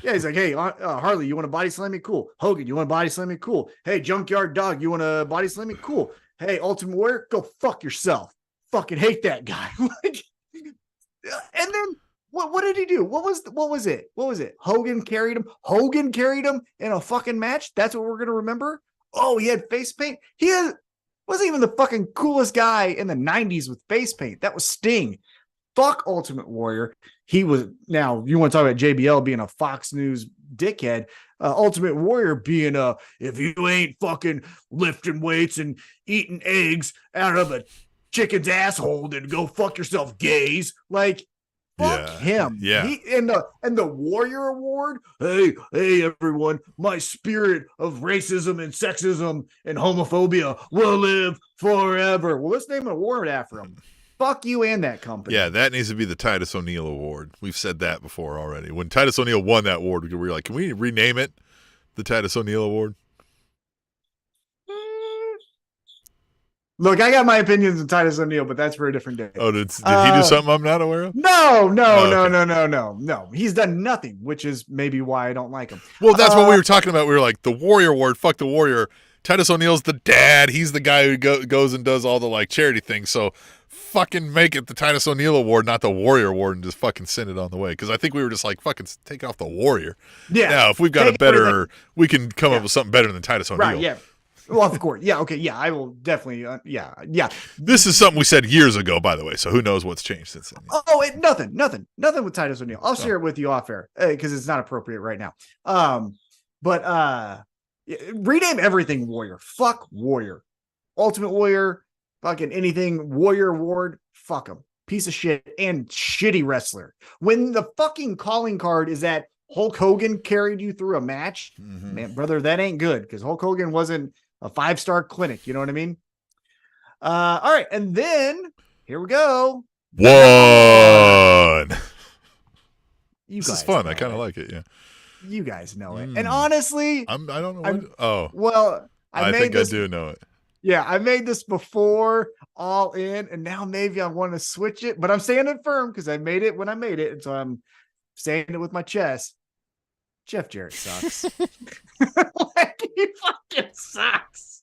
Yeah, he's like, hey, Harley, you want to body slam me? Cool. Hogan, you want to body slam me? Cool. Hey, Junkyard Dog, you want to body slam me? Cool. Hey, Ultimate Warrior, go fuck yourself. Fucking hate that guy. Like, and then what did he do? What was it? Hogan carried him in a fucking match. That's what we're gonna remember. Oh, he had face paint. Wasn't even the fucking coolest guy in the 90s with face paint. That was Sting. Fuck Ultimate Warrior. He was, now you want to talk about JBL being a Fox News dickhead. Ultimate Warrior being if you ain't fucking lifting weights and eating eggs out of a chicken's asshole, then go fuck yourself, gays. Like, fuck him. Yeah. And the Warrior Award. Hey, everyone, my spirit of racism and sexism and homophobia will live forever. Well, let's name an award after him. Fuck you and that company. Yeah, that needs to be the Titus O'Neil Award. We've said that before already. When Titus O'Neil won that award, we were like, can we rename it the Titus O'Neil Award? Look, I got my opinions on Titus O'Neil, but that's for a different day. Oh, did he do something I'm not aware of? No. okay. No. He's done nothing, which is maybe why I don't like him. Well, that's what we were talking about. We were like, the Warrior Award, fuck the Warrior. Titus O'Neil's the dad. He's the guy who goes and does all the like charity things. So fucking make it the Titus O'Neil Award, not the Warrior Award, and just fucking send it on the way. Because I think we were just like, fucking take off the Warrior. Yeah. Now, if we've got a better, we can come up with something better than Titus O'Neil. Right, yeah. Well, of course. Yeah, okay, yeah, I will definitely, yeah. This is something we said years ago, by the way, so who knows what's changed since then. Oh, nothing with Titus O'Neil. I'll share it with you off air because it's not appropriate right now. But rename everything Warrior. Fuck Warrior. Ultimate Warrior, fucking anything Warrior Award, fuck him. Piece of shit and shitty wrestler. When the fucking calling card is that Hulk Hogan carried you through a match, man, brother, that ain't good because Hulk Hogan wasn't a 5-star clinic. You know what I mean? All right. And then here we go. One. This is fun. I kind of like it. Yeah. You guys know it. And honestly, I don't know. Well, I think I do know it. Yeah. I made this before All In, and now maybe I want to switch it, but I'm standing firm because I made it when I made it. And so I'm saying it with my chest. Jeff Jarrett sucks. Like, he fucking sucks.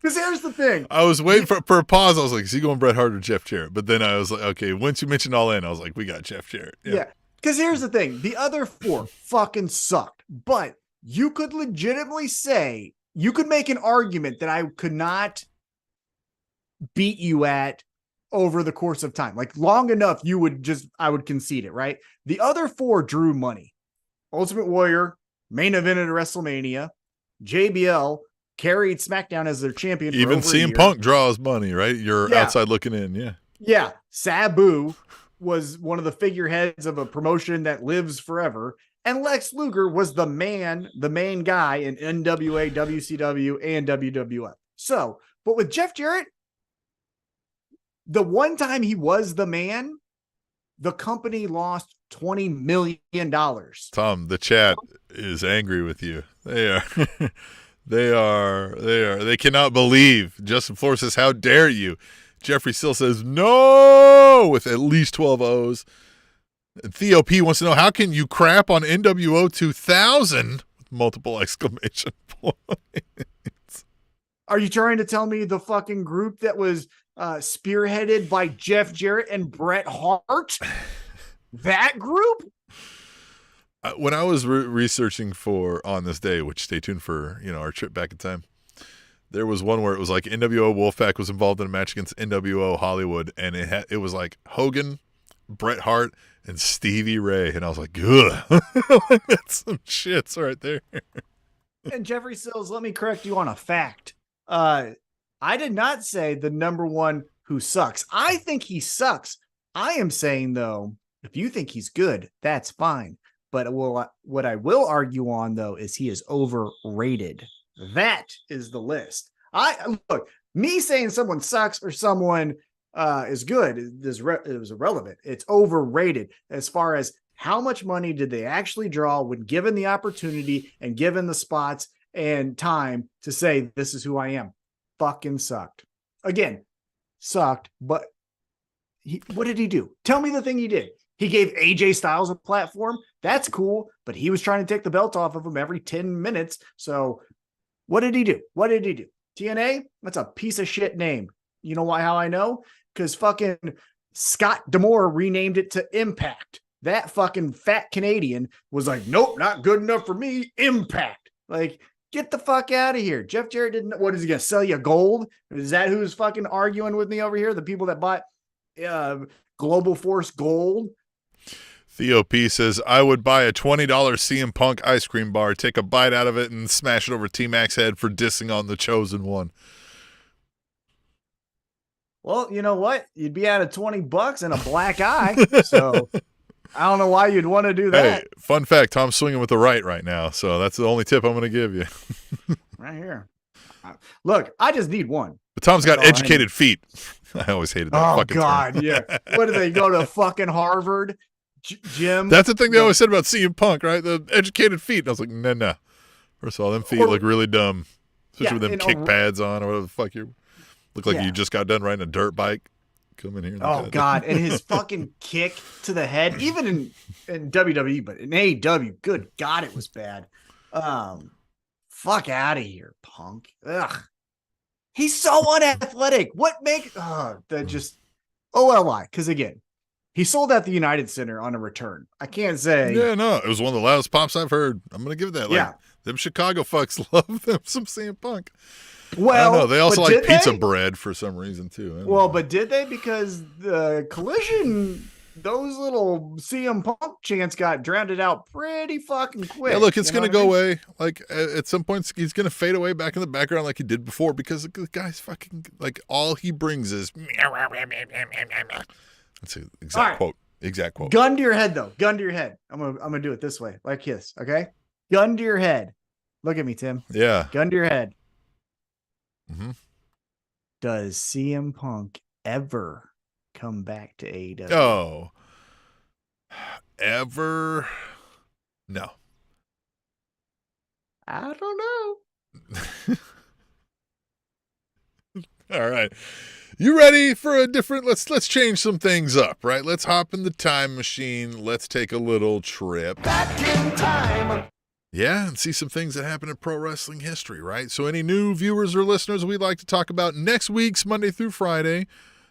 Because here's the thing. I was waiting for a pause. I was like, is he going Bret Hart or Jeff Jarrett? But then I was like, okay, once you mentioned All In, I was like, we got Jeff Jarrett. Yeah. Because here's the thing. The other 4 fucking sucked. But you could legitimately say, you could make an argument that I could not beat you at over the course of time. Like long enough, I would concede it, right? The other 4 drew money. Ultimate Warrior, main event at WrestleMania. JBL carried SmackDown as their champion. Even CM Punk draws money, right? You're outside looking in, yeah. Yeah. Sabu was one of the figureheads of a promotion that lives forever. And Lex Luger was the main guy in NWA, WCW, and WWF. So, but with Jeff Jarrett, the one time he was the man, the company lost $20 million. Tom, the chat is angry with you. They are. They cannot believe. Justin Floor says, how dare you? Jeffrey still says, no, with at least 12 O's. And Theo P wants to know, how can you crap on NWO 2000? With multiple exclamation points. Are you trying to tell me the fucking group that was spearheaded by Jeff Jarrett and Bret Hart? That group? When I was researching for On This Day, which stay tuned for our trip back in time, there was one where it was like NWO Wolfpack was involved in a match against NWO Hollywood, and it was like Hogan, Bret Hart, and Stevie Ray, and I was like, ugh. That's some shits right there. And Jeffrey Sills, let me correct you on a fact. I did not say the number one who sucks. I think he sucks. I am saying, though, if you think he's good, that's fine. But what I will argue on, though, is he is overrated. That is the list. Look, me saying someone sucks or someone is good is irrelevant. It's overrated as far as how much money did they actually draw when given the opportunity and given the spots and time to say, this is who I am. Fucking sucked. Again, sucked, but what did he do? Tell me the thing he did. He gave AJ Styles a platform. That's cool, but he was trying to take the belt off of him every 10 minutes. So what did he do? TNA? That's a piece of shit name. You know why? How I know? Because fucking Scott D'Amore renamed it to Impact. That fucking fat Canadian was like, nope, not good enough for me. Impact. Like, get the fuck out of here. Jeff Jarrett didn't. What is he gonna sell you gold? Is that who's fucking arguing with me over here? The people that bought Global Force gold. Theo P says, I would buy a $20 CM Punk ice cream bar, take a bite out of it, and smash it over T-Mac's head for dissing on the Chosen One. Well, you know what? You'd be out of $20 and a black eye. So I don't know why you'd want to do that. Hey, fun fact, Tom's swinging with the right now. So that's the only tip I'm going to give you. Right here. Look, I just need one. But Tom's got educated feet. I always hated that fucking God, term. Yeah. What do they go to fucking Harvard? Gym? That's the thing they always said about CM Punk, right? The educated feet. And I was like, nah. First of all, them feet look really dumb. Especially with them kick pads on or whatever the fuck you look like you just got done riding a dirt bike. Come in here. Oh, God. And his fucking kick to the head, even in WWE, but in AEW, good God, it was bad. fuck out of here, Punk. Ugh. He's so unathletic. What makes that just OLI? Because again, he sold out the United Center on a return. I can't say. Yeah, no, it was one of the loudest pops I've heard. I'm gonna give it that. Like, Yeah. them Chicago fucks love them some CM Punk. Well, I don't know. They also but like did pizza they? bread for some reason too. I don't Well, know. but did they? Because the Collision, those little CM Punk chants got drowned out pretty fucking quick. Yeah, look, it's You know going to what I go mean? away. Like, at some point, he's going to fade away back in the background like he did before because the guy's fucking, like, all he brings is. That's the exact All right. quote. Exact quote. Gun to your head, though. Gun to your head. I'm gonna do it this way, like this. Okay. Gun to your head. Look at me, Tim. Yeah. Gun to your head. Mm-hmm. Does CM Punk ever come back to AEW? Oh. Ever? No. I don't know. All right. You ready for a different let's change some things up, right? Let's hop in the time machine. Let's take a little trip. Back in time. Yeah, and see some things that happen in pro wrestling history, right? So any new viewers or listeners we'd like to talk about next week's Monday through Friday,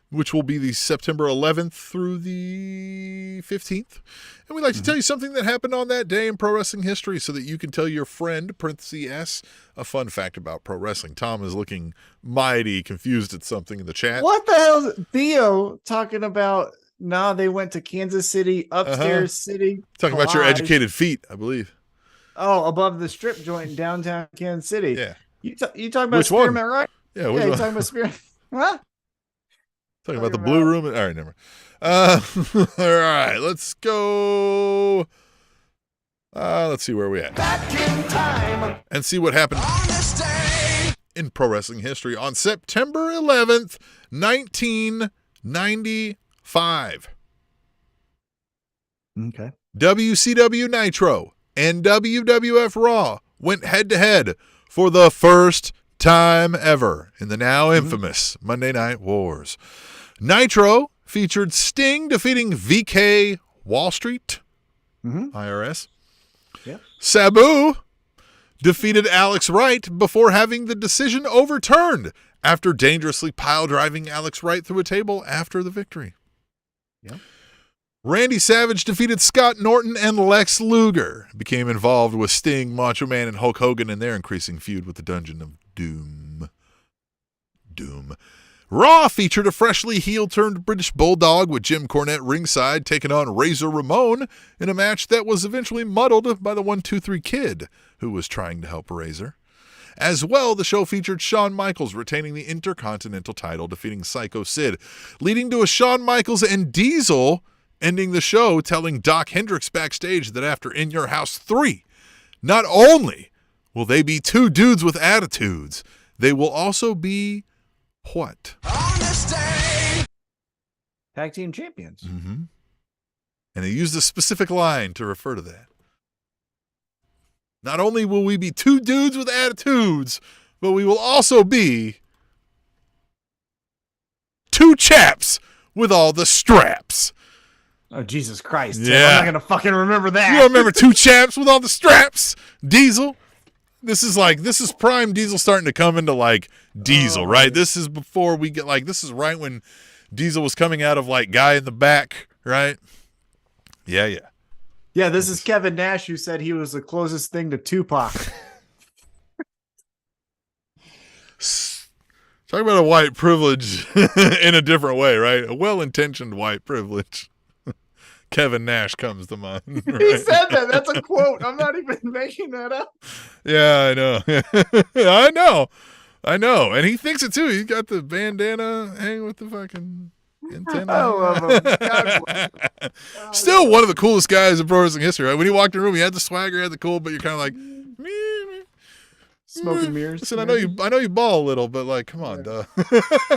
which will be the September 11th through the 15th. And we'd like to tell you something that happened on that day in pro wrestling history so that you can tell your friend, parentheses S, a fun fact about pro wrestling. Tom is looking mighty confused at something in the chat. What the hell is Theo talking about? Nah, they went to Kansas City, upstairs city. Talking about your collage. educated feet, I believe. Oh, above the strip joint in downtown Kansas City. Yeah. You talking about Which one? Spearmint, right? Yeah, Yeah, which you one? talking about Spearmint? Huh? Talking about the blue room. All right, never mind. All right, let's go. Let's see where we at. Back in time. And see what happened On this day. in pro wrestling history on September 11th, 1995. Okay. WCW Nitro and WWF Raw went head-to-head for the first time ever in the now infamous Monday Night Wars. Nitro featured Sting defeating VK Wall Street, IRS. Yep. Sabu defeated Alex Wright before having the decision overturned after dangerously pile-driving Alex Wright through a table after the victory. Yep. Randy Savage defeated Scott Norton and Lex Luger, became involved with Sting, Macho Man, and Hulk Hogan in their increasing feud with the Dungeon of Doom. Raw featured a freshly heel-turned British Bulldog with Jim Cornette ringside taking on Razor Ramon in a match that was eventually muddled by the 1-2-3 Kid, who was trying to help Razor. As well, the show featured Shawn Michaels retaining the Intercontinental title, defeating Psycho Sid, leading to a Shawn Michaels and Diesel ending the show telling Doc Hendricks backstage that after In Your House 3, not only will they be two dudes with attitudes, they will also be what? On this day. Tag team champions. Mm-hmm. And they used a specific line to refer to that. Not only will we be two dudes with attitudes, but we will also be two chaps with all the straps. Oh, Jesus Christ. Tim. Yeah. I'm not going to fucking remember that. You don't remember two chaps with all the straps? Diesel. This is prime Diesel starting to come into like Diesel, right? This is before we get like, this is right when Diesel was coming out of like Guy in the Back, right? Yeah. Yeah, this is Kevin Nash who said he was the closest thing to Tupac. Talk about a white privilege in a different way, right? A well-intentioned white privilege. Kevin Nash comes to mind. He Right? said that. That's a quote. I'm not even making that up. Yeah, I know. I know. And he thinks it too. He's got the bandana hanging with the fucking antenna. I love him. God bless him. Still one of the coolest guys in pro wrestling history, right? When he walked in the room, he had the swagger, he had the cool, but you're kind of like, Smoking mirrors. Listen, I know you ball a little, but like, come on, duh.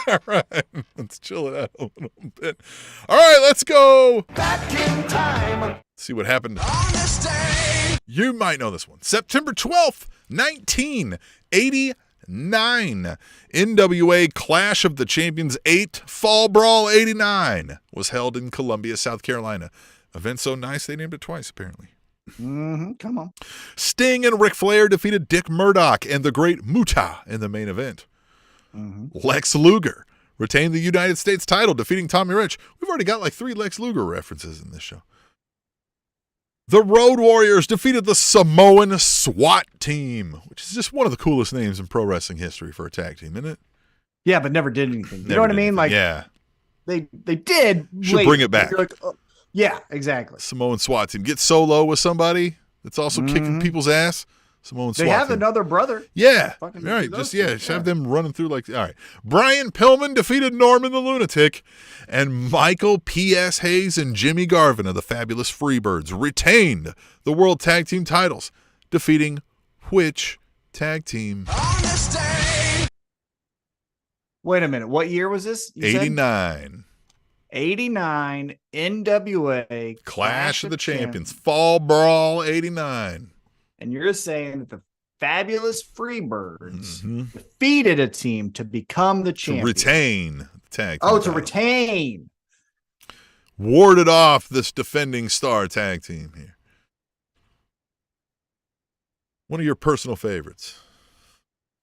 All right, let's chill it out a little bit. All right, let's go. Back in time. See what happened. On this day. You might know this one. September 12th, 1989. NWA Clash of the Champions 8 Fall Brawl 89 was held in Columbia, South Carolina. Event so nice they named it twice, apparently. Come on. Sting and Ric Flair defeated Dick Murdoch and the Great Muta in the main event. Lex Luger retained the United States title, defeating Tommy Rich. We've already got like 3 Lex Luger references in this show. The Road Warriors defeated the Samoan SWAT team, which is just one of the coolest names in pro wrestling history for a tag team, isn't it? Yeah, but never did anything. You know what I mean? Like, yeah, they did. Should bring it back. Like, yeah, exactly. Samoan SWAT team. Get solo with somebody that's also kicking people's ass. Samoan SWAT They have team. another brother. Yeah. All Fucking right. those Just two, have them running through like, all right. Brian Pillman defeated Norman the Lunatic, and Michael P.S. Hayes and Jimmy Garvin of the Fabulous Freebirds retained the World Tag Team titles, defeating which tag team? Wait a minute. What year was this? You said? 89. 89 NWA Clash of the Champions. Fall Brawl 89. And you're saying that the Fabulous Freebirds defeated a team to become the champion. To retain the tag team. Oh, to retain. Warded off this defending star tag team here. One of your personal favorites.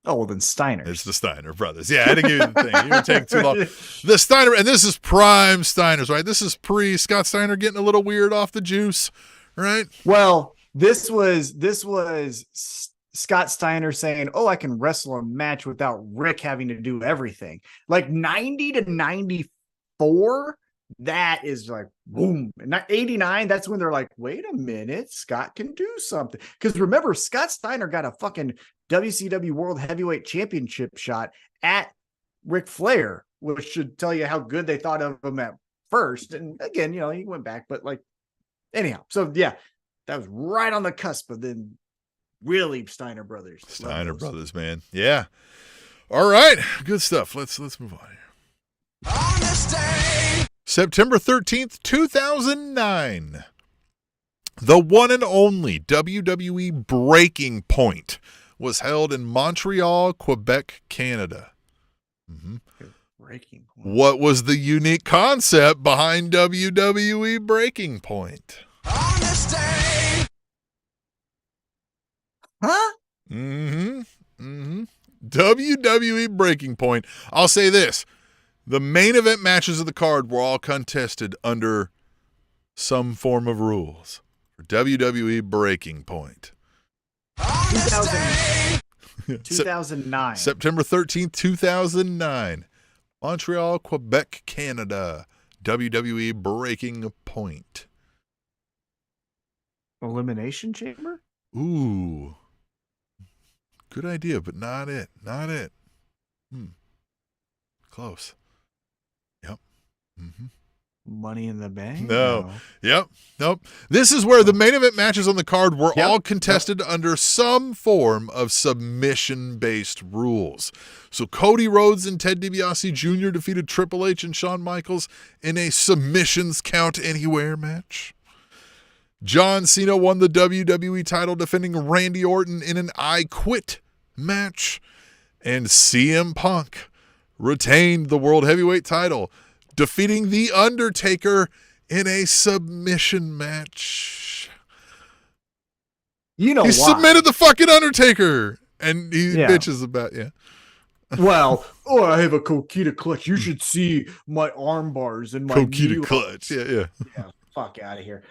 Oh, well, then Steiner. It's the Steiner brothers. Yeah, I didn't give you the thing. You were taking too long. The Steiner, and this is prime Steiners, right? This is pre-Scott Steiner getting a little weird off the juice, right? Well, this was Scott Steiner saying, "Oh, I can wrestle a match without Rick having to do everything." Like 90 to 94, that is like boom. And 89, that's when they're like, "Wait a minute, Scott can do something." Because remember, Scott Steiner got a fucking WCW World Heavyweight Championship shot at Ric Flair, which should tell you how good they thought of him at first. And again, you know, he went back, but like, anyhow, so yeah. That was right on the cusp of then really Steiner Brothers. Steiner Brothers, man. Yeah. All right. Good stuff. Let's move on here. On this day, September 13th, 2009. The one and only WWE Breaking Point was held in Montreal, Quebec, Canada. Breaking Point. What was the unique concept behind WWE Breaking Point? On this day. Huh? WWE Breaking Point. I'll say this. The main event matches of the card were all contested under some form of rules for WWE Breaking Point. 2009. September 13th, 2009. Montreal, Quebec, Canada. WWE Breaking Point. Elimination Chamber? Ooh. Good idea, but not it. Not it. Close. Yep. Money in the Bank? No. Yep. Nope. This is where the main event matches on the card were all contested under some form of submission-based rules. So Cody Rhodes and Ted DiBiase Jr. defeated Triple H and Shawn Michaels in a submissions count anywhere match. John Cena won the WWE title defending Randy Orton in an I Quit match. And CM Punk retained the World Heavyweight title, defeating The Undertaker in a submission match. You know he why? submitted the fucking Undertaker, and he bitches about, Well, I have a Coquita clutch. You should see my arm bars and my Coquita clutch. Yeah. Fuck out of here.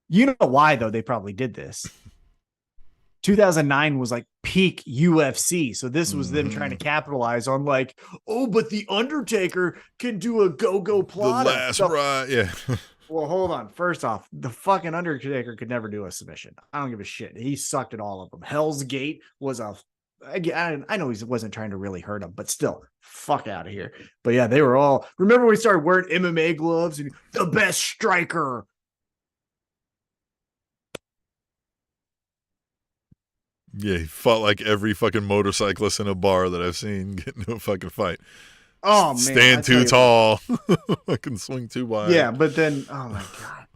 You know why though? They probably did this. 2009 was like peak UFC, so this was them trying to capitalize on like, oh, but the Undertaker can do a go-go plot. The last ride, yeah. Well, hold on. First off, the fucking Undertaker could never do a submission. I don't give a shit. He sucked at all of them. Hell's Gate was I know he wasn't trying to really hurt him, but still, fuck out of here. But yeah, they were all. Remember when we started wearing MMA gloves and the best striker. Yeah, he fought like every fucking motorcyclist in a bar that I've seen get into a fucking fight. Oh man, stand too tall, I can swing too wide. Yeah, but then, oh my god,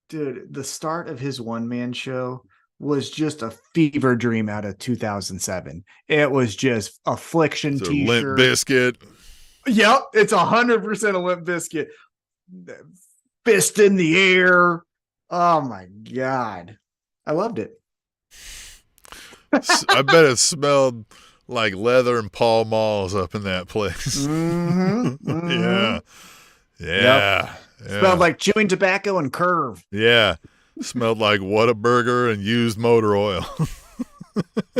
dude, the start of his one-man show was just a fever dream out of 2007. It was just Affliction it's t-shirt, Limp Bizkit. Yep, it's 100% a Limp Bizkit. Fist in the air. Oh my God. I loved it. I bet it smelled like leather and Pall Malls up in that place. Yeah. Yeah. Smelled like chewing tobacco and Curve. Yeah. Smelled like Whataburger and used motor oil.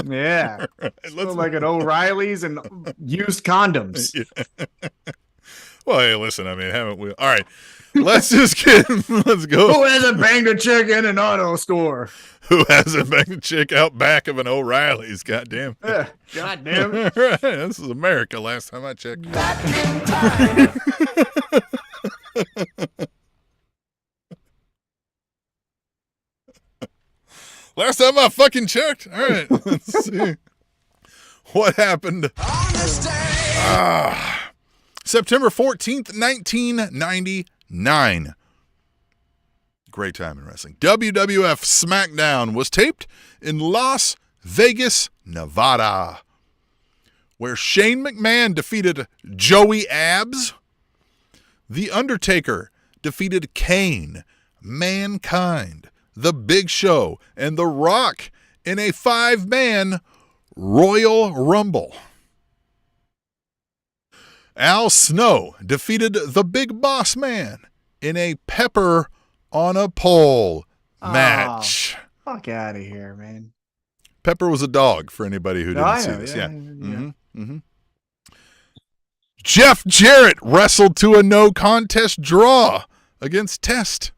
Yeah. Right, Smelled like an O'Reilly's and used condoms. Yeah. Well, hey, listen, I mean, haven't we? All right. Let's just let's go. Who hasn't banged a chick in an auto store? Who hasn't banged a chick out back of an O'Reilly's? Goddamn. God damn it. Right. This is America last time I checked. Back in time. Last time I fucking checked. All right. Let's see. What happened? September 14th, 1999. Great time in wrestling. WWF SmackDown was taped in Las Vegas, Nevada, where Shane McMahon defeated Joey Abs. The Undertaker defeated Kane, Mankind, The Big Show, and The Rock in a 5-man Royal Rumble. Al Snow defeated the Big Boss Man in a pepper on a pole match. Oh, fuck out of here, man. Pepper was a dog for anybody who didn't see this. Yeah. Jeff Jarrett wrestled to a no contest draw against Test.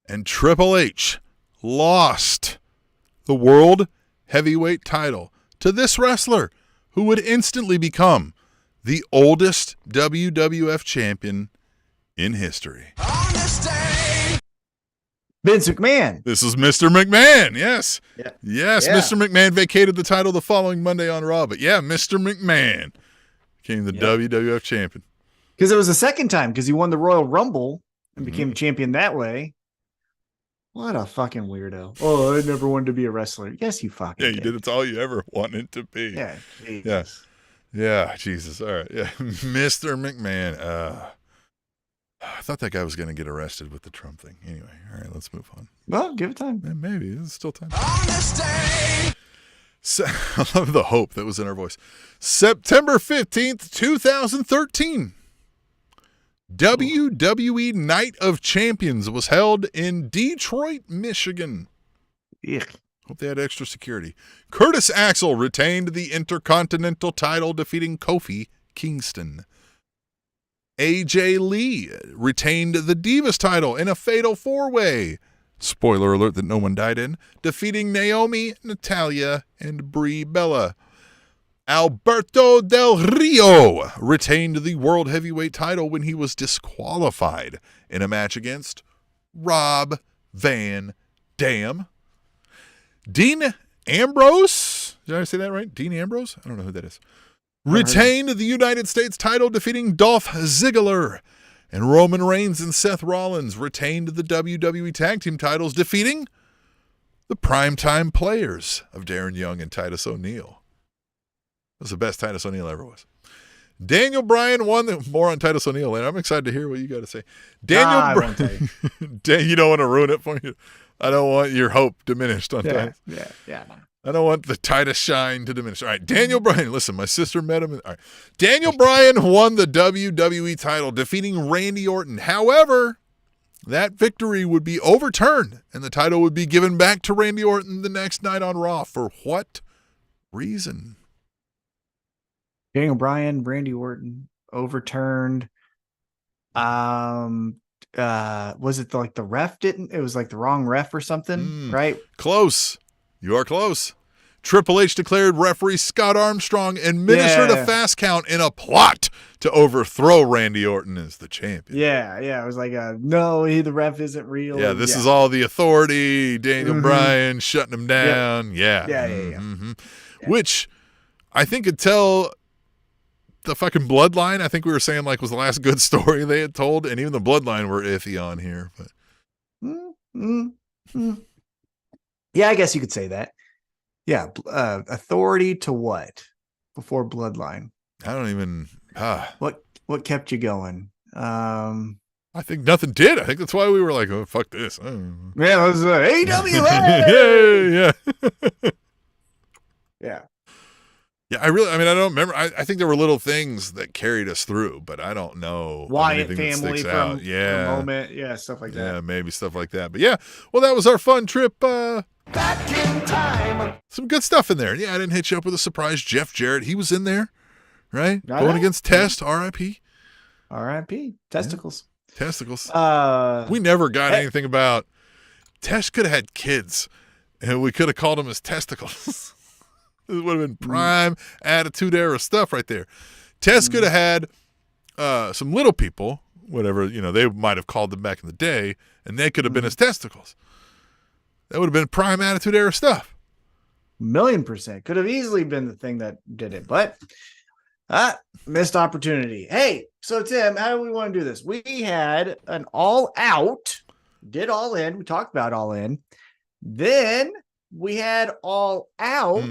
And Triple H lost the World Heavyweight title to this wrestler who would instantly become the oldest WWF champion in history. Vince McMahon. This is Mr. McMahon. Yes. Yeah. Yes, Yeah. Mr. McMahon vacated the title the following Monday on Raw. But yeah, Mr. McMahon became the WWF champion. Because it was the second time, because he won the Royal Rumble and became champion that way. What a fucking weirdo. Oh, I never wanted to be a wrestler. Yes, you fucking Yeah, you did. It's all you ever wanted to be. Yeah. Jesus. Yeah. Yeah, Jesus. All right. Yeah. Mr. McMahon. I thought that guy was going to get arrested with the Trump thing. Anyway, all right, let's move on. Well, give it time. Yeah, maybe. There's still time. So, I love the hope that was in our voice. September 15th, 2013. WWE Night of Champions was held in Detroit, Michigan. Yuck. Hope they had extra security. Curtis Axel retained the Intercontinental title, defeating Kofi Kingston. AJ Lee retained the Divas title in a fatal 4-way. Spoiler alert that no one died in. Defeating Naomi, Natalia, and Brie Bella. Alberto Del Rio retained the World Heavyweight title when he was disqualified in a match against Rob Van Dam. Dean Ambrose, did I say that right? Dean Ambrose? I don't know who that is. Retained the United States title, defeating Dolph Ziggler. And Roman Reigns and Seth Rollins retained the WWE Tag Team titles, defeating the primetime players of Darren Young and Titus O'Neil. That was the best Titus O'Neil ever was. Daniel Bryan won more on Titus O'Neil later. I'm excited to hear what you got to say. I won't tell you. You don't want to ruin it for me. I don't want your hope diminished on Titus. Yeah. I don't want the Titus shine to diminish. All right, Daniel Bryan. Listen, my sister met him. All right, Daniel Bryan won the WWE title, defeating Randy Orton. However, that victory would be overturned, and the title would be given back to Randy Orton the next night on Raw. For what reason? Daniel Bryan, Randy Orton, overturned. Was it like the ref didn't? It was like the wrong ref or something, right? Close. You are close. Triple H declared referee Scott Armstrong administered a fast count in a plot to overthrow Randy Orton as the champion. Yeah. It was like, no, the ref isn't real. Yeah, this is all the authority. Daniel Bryan shutting him down. Yeah. Which I think could tell the fucking Bloodline. I think we were saying like was the last good story they had told, and even the Bloodline were iffy on here. But yeah, I guess you could say that. Yeah, authority to what before Bloodline? I don't even. What kept you going? I think nothing did. I think that's why we were like, oh, fuck this. Yeah, it was AEW. Yeah. Yeah. Yeah, I don't remember. I think there were little things that carried us through, but I don't know of Wyatt anything that family sticks from out. Yeah. a moment. Yeah, stuff like that. Yeah, maybe stuff like that. But yeah, well, that was our fun trip. Back in time. Some good stuff in there. Yeah, I didn't hit you up with a surprise. Jeff Jarrett, he was in there, right? I Going know. against Test, R.I.P. R.I.P. Testicles. Testicles. Uh, We never got anything about Test could have had kids, and we could have called them as testicles. This would have been prime attitude era stuff right there. Test could have had some little people, whatever, they might have called them back in the day, and they could have been his testicles. That would have been prime attitude era stuff. 1,000,000%. Could have easily been the thing that did it, but missed opportunity. Hey, so Tim, how do we want to do this? We had an All Out, did All In. We talked about All In. Then we had All Out,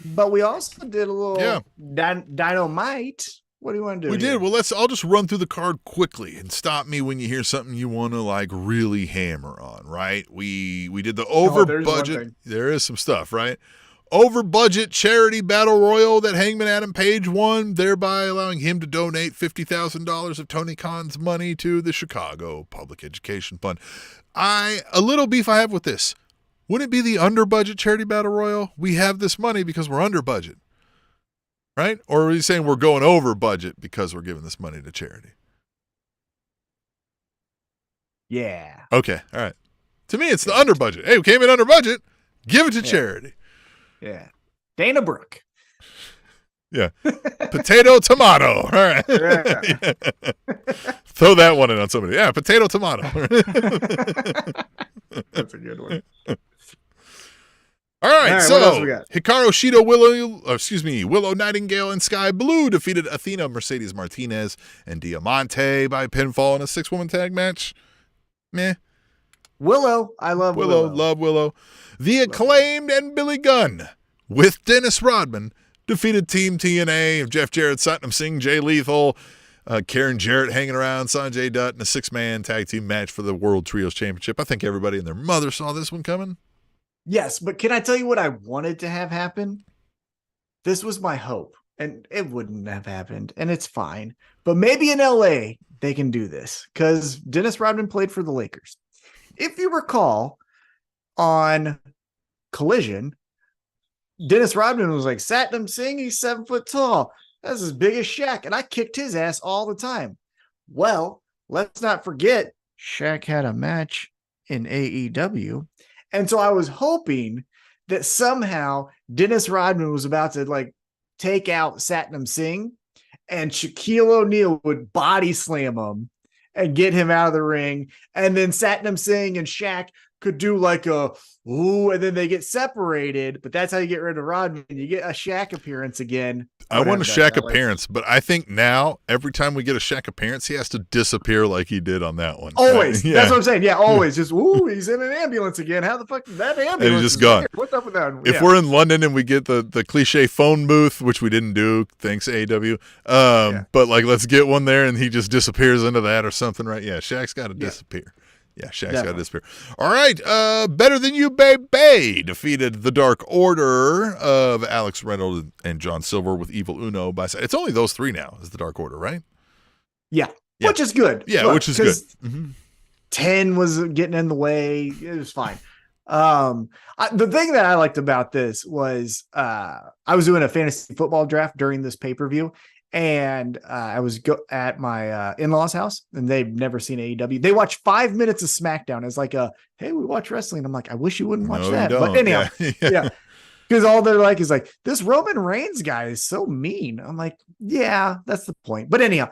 but we also did a little Dynamite. What do you want to do? We did. Well, I'll just run through the card quickly and stop me when you hear something you want to like really hammer on, right? We did the over budget. There is some stuff, right? Over budget charity battle royal that Hangman Adam Page won, thereby allowing him to donate $50,000 of Tony Khan's money to the Chicago Public Education Fund. A little beef I have with this. Wouldn't it be the under budget charity battle royal? We have this money because we're under budget. Right? Or are you saying we're going over budget because we're giving this money to charity? Yeah. Okay. All right. To me, it's the under budget. Hey, we came in under budget. Give it to charity. Yeah. Dana Brooke. Yeah. Potato, tomato. All right. Yeah. Throw that one in on somebody. Yeah. Potato, tomato. That's a good one. All right, what so else we got? Hikaru Shida, Willow Nightingale, and Sky Blue defeated Athena, Mercedes Martinez, and Diamante by pinfall in a 6-woman tag match. Meh. Willow. I love Willow. Love Willow. The Acclaimed and Billy Gunn, with Dennis Rodman, defeated Team TNA of Jeff Jarrett, Satnam Singh, Jay Lethal, Karen Jarrett hanging around, Sanjay Dutt in a 6-man tag team match for the World Trios Championship. I think everybody and their mother saw this one coming. Yes, but can I tell you what I wanted to have happen? This was my hope, and it wouldn't have happened, and it's fine. But maybe in LA, they can do this, because Dennis Rodman played for the Lakers. If you recall, on Collision, Dennis Rodman was like, Satnam Singh, he's 7 foot tall. That's as big as Shaq, and I kicked his ass all the time. Well, let's not forget, Shaq had a match in AEW. And so I was hoping that somehow Dennis Rodman was about to like take out Satnam Singh and Shaquille O'Neal would body slam him and get him out of the ring. And then Satnam Singh and Shaq could do like and then they get separated, but that's how you get rid of Rodman. You get a Shaq appearance again. I want a Shaq appearance, but I think now every time we get a Shaq appearance, he has to disappear like he did on that one. Always. Yeah. That's what I'm saying. Yeah, always. Just, he's in an ambulance again. How the fuck did that ambulance? And he's just gone. Here? What's up with that? If we're in London and we get the cliche phone booth, which we didn't do, thanks AEW, but like let's get one there and he just disappears into that or something, right? Yeah, Shaq's got to disappear. Yeah, Shaq's got to disappear. All right, Better Than You, Baby defeated the Dark Order of Alex Reynolds and John Silver with Evil Uno by side. It's only those three now is the Dark Order, right? Yeah. Which is good. Yeah, Look, which is good. 10 was getting in the way. It was fine. The thing that I liked about this was I was doing a fantasy football draft during this pay-per-view, and I was at my in-laws' house, and they've never seen AEW. They watch 5 minutes of SmackDown as like hey, we watch wrestling. I'm like, I wish you wouldn't watch that. But anyhow, yeah. Because all they're like is like, this Roman Reigns guy is so mean. I'm like, yeah, that's the point. But anyhow,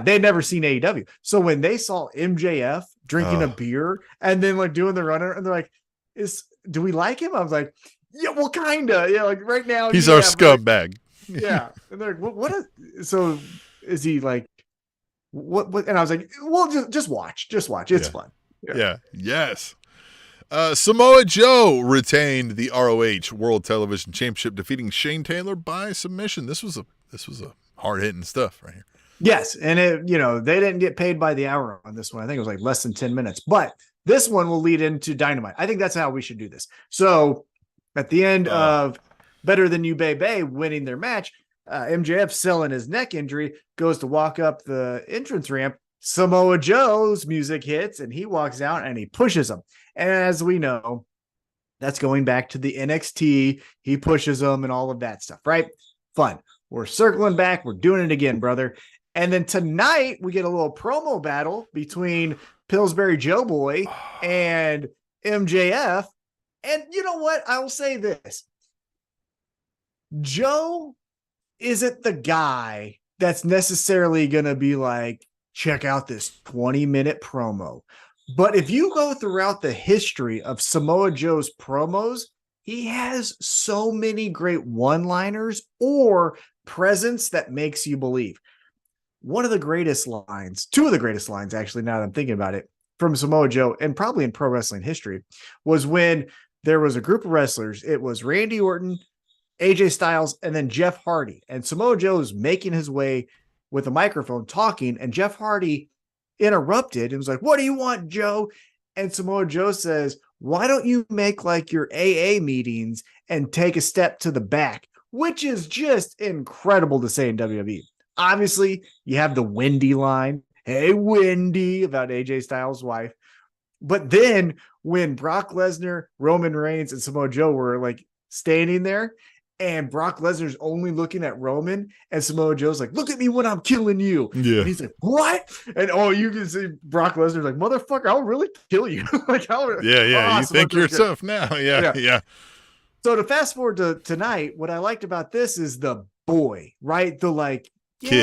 they'd never seen AEW. So when they saw MJF drinking a beer and then like doing the runner, and they're like, do we like him? I was like, yeah, well, kind of. Yeah, like right now. He's our scumbag. Yeah. And they're like, so is he like, what? And I was like, well, just watch. Just watch. It's fun. Yeah. Yes. Samoa Joe retained the ROH World Television Championship, defeating Shane Taylor by submission. This was a hard hitting stuff right here. Yes, and they didn't get paid by the hour on this one. I think it was like less than 10 minutes. But this one will lead into Dynamite. I think that's how we should do this. So at the end of Better Than You, Baby winning their match, MJF selling his neck injury, goes to walk up the entrance ramp. Samoa Joe's music hits, and he walks out and he pushes him. And as we know, that's going back to the NXT. He pushes them and all of that stuff, right? Fun. We're circling back. We're doing it again, brother. And then tonight we get a little promo battle between Pillsbury Joe Boy and MJF. And you know what? I will say this. Joe isn't the guy that's necessarily going to be like, check out this 20-minute promo. But if you go throughout the history of Samoa Joe's promos, he has so many great one-liners or presence that makes you believe. One of the greatest lines, two of the greatest lines, actually, now that I'm thinking about it, from Samoa Joe, and probably in pro wrestling history, was when there was a group of wrestlers. It was Randy Orton, AJ Styles, and then Jeff Hardy. And Samoa Joe is making his way with a microphone talking, and Jeff Hardy interrupted and was like, "What do you want, Joe?" And Samoa Joe says, "Why don't you make like your AA meetings and take a step to the back?" Which is just incredible to say in WWE. Obviously, you have the Wendy line, "Hey, Wendy," about AJ Styles' wife. But then when Brock Lesnar, Roman Reigns, and Samoa Joe were like standing there, and Brock Lesnar's only looking at Roman, and Samoa Joe's like, "Look at me when I'm killing you." Yeah. And he's like, "What?" And you can see Brock Lesnar's like, "Motherfucker, I'll really kill you." Like, you think you're tough now. Yeah. So to fast forward to tonight, what I liked about this is the boy, right? The like, kid.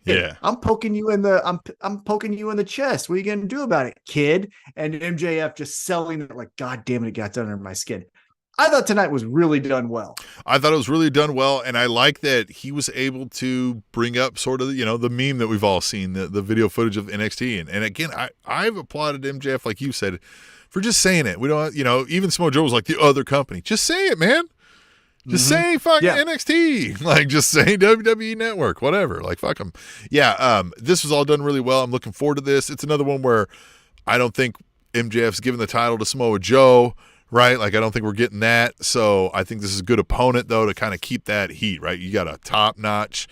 Yeah. I'm poking you in the chest. What are you gonna do about it, kid? And MJF just selling it like, God damn it got under my skin. I thought tonight was really done well. I thought it was really done well, and I like that he was able to bring up sort of, the meme that we've all seen, the video footage of NXT. And again, I've applauded MJF, like you said, for just saying it. We don't, even Samoa Joe was like, the other company. Just say it, man. Just say fucking NXT. Like, just say WWE Network, whatever. Like, fuck them. Yeah, this was all done really well. I'm looking forward to this. It's another one where I don't think MJF's giving the title to Samoa Joe, right? Like, I don't think we're getting that. So I think this is a good opponent, though, to kind of keep that heat, right? You got a top-notch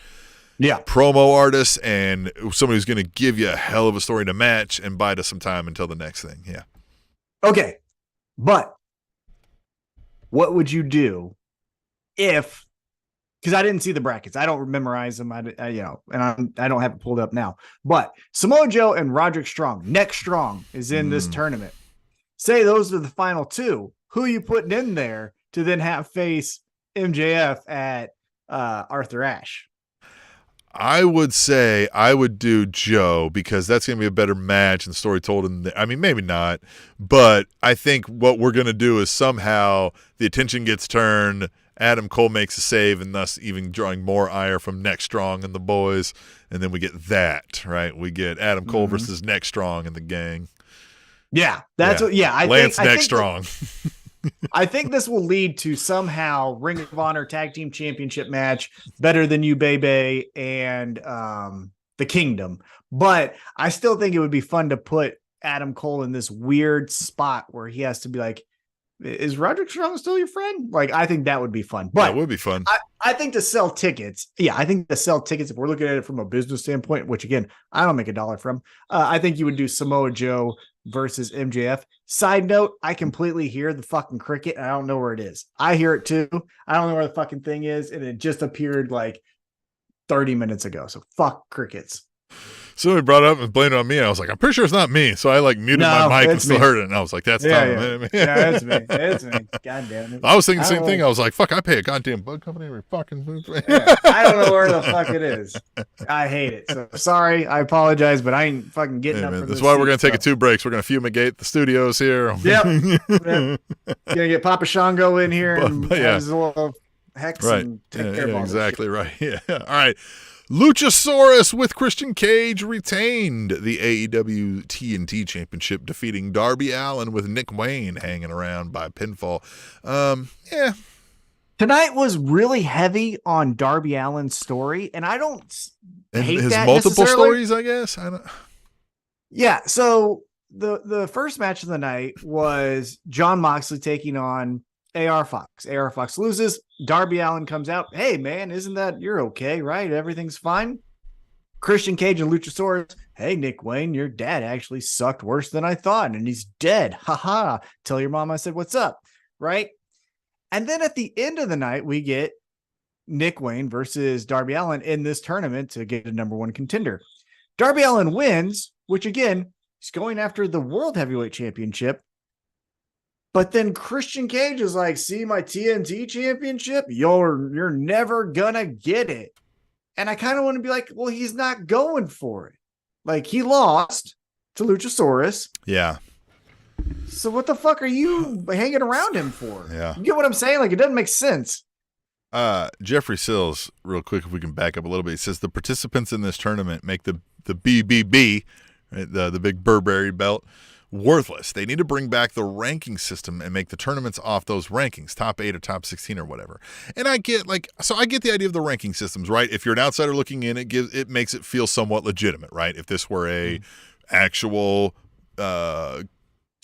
promo artist and somebody who's going to give you a hell of a story to match and bide us some time until the next thing. Yeah. Okay. But what would you do if, because I didn't see the brackets, I don't memorize them, and I don't have it pulled up now, but Samoa Joe and Roderick Strong, Neck Strong, is in this tournament. Say those are the final two. Who are you putting in there to then have face MJF at Arthur Ashe? I would say I would do Joe, because that's going to be a better match and story told in the, I mean, maybe not, but I think what we're going to do is somehow the attention gets turned, Adam Cole makes a save, and thus even drawing more ire from Neck Strong and the boys, and then we get that, right? We get Adam Cole versus Neck Strong and the gang. Yeah, that's what. Yeah, Lance Neck Strong. I think this will lead to somehow Ring of Honor Tag Team Championship match, Better Than You, Baby, and the Kingdom. But I still think it would be fun to put Adam Cole in this weird spot where he has to be like, "Is Roderick Strong still your friend?" Like, I think that would be fun. But that would be fun. I think to sell tickets, if we're looking at it from a business standpoint, which again, I don't make $1 from, I think you would do Samoa Joe versus MJF. Side note, I completely hear the fucking cricket, and I don't know where it is. I hear it too. I don't know where the fucking thing is, and it just appeared like 30 minutes ago. So fuck crickets. Somebody brought it up and blamed it on me. I was like, I'm pretty sure it's not me. So I like muted my mic and still heard it. And I was like, that's Tom. Yeah, it's me. It's me. God damn it. I was thinking the same thing. I was like, fuck, I pay a goddamn bug company every fucking I don't know where the fuck it is. I hate it. So sorry. I apologize, but I ain't fucking getting up from That's why we're going to take 2 breaks. We're going to fumigate the studios here. Yep. Gonna get Papa Shango in here and have his little hex and take care of all exactly right. Yeah. All right. Luchasaurus with Christian Cage retained the AEW TNT Championship, defeating Darby Allin with Nick Wayne hanging around by pinfall. Tonight was really heavy on Darby Allin's story, and I don't hate his that multiple necessarily. stories, I guess. I don't. Yeah, so the first match of the night was John Moxley taking on AR Fox. AR Fox loses. Darby Allin comes out. Hey, man, isn't that you're okay, right? Everything's fine. Christian Cage and Luchasaurus. Hey, Nick Wayne, your dad actually sucked worse than I thought, and he's dead. Haha. Tell your mom I said what's up, right? And then at the end of the night, we get Nick Wayne versus Darby Allin in this tournament to get a number one contender. Darby Allin wins, which again, he's going after the World Heavyweight Championship. But then Christian Cage is like, see my TNT championship? You're never gonna get it. And I kind of want to be like, well, he's not going for it. Like, he lost to Luchasaurus. Yeah. So what the fuck are you hanging around him for? Yeah. You get what I'm saying? Like, it doesn't make sense. Jeffrey Sills, real quick, if we can back up a little bit, he says the participants in this tournament make the BBB, right, the big Burberry belt, worthless. They need to bring back the ranking system and make the tournaments off those rankings, top 8 or top 16 or whatever. And I get the idea of the ranking systems, right? If you're an outsider looking in, it makes it feel somewhat legitimate, right? If this were a actual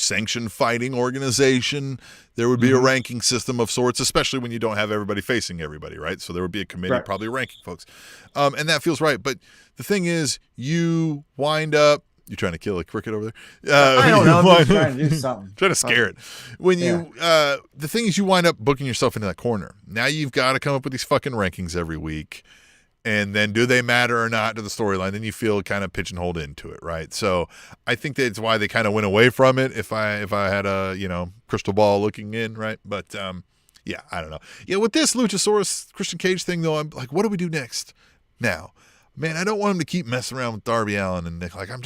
sanctioned fighting organization, there would be a ranking system of sorts, especially when you don't have everybody facing everybody, right? So there would be a committee probably ranking folks. And that feels right. But the thing is, you wind up, you're trying to kill a cricket over there? I don't know. I'm just trying to do something. Trying to scare it. When you, the thing is, you wind up booking yourself into that corner. Now you've got to come up with these fucking rankings every week. And then do they matter or not to the storyline? Then you feel kind of pigeonholed into it, right? So I think that's why they kind of went away from it. If I had a crystal ball looking in, right? But yeah, I don't know. Yeah, with this Luchasaurus Christian Cage thing though, I'm like, what do we do next? Now, man, I don't want him to keep messing around with Darby Allin and Nick. Like, I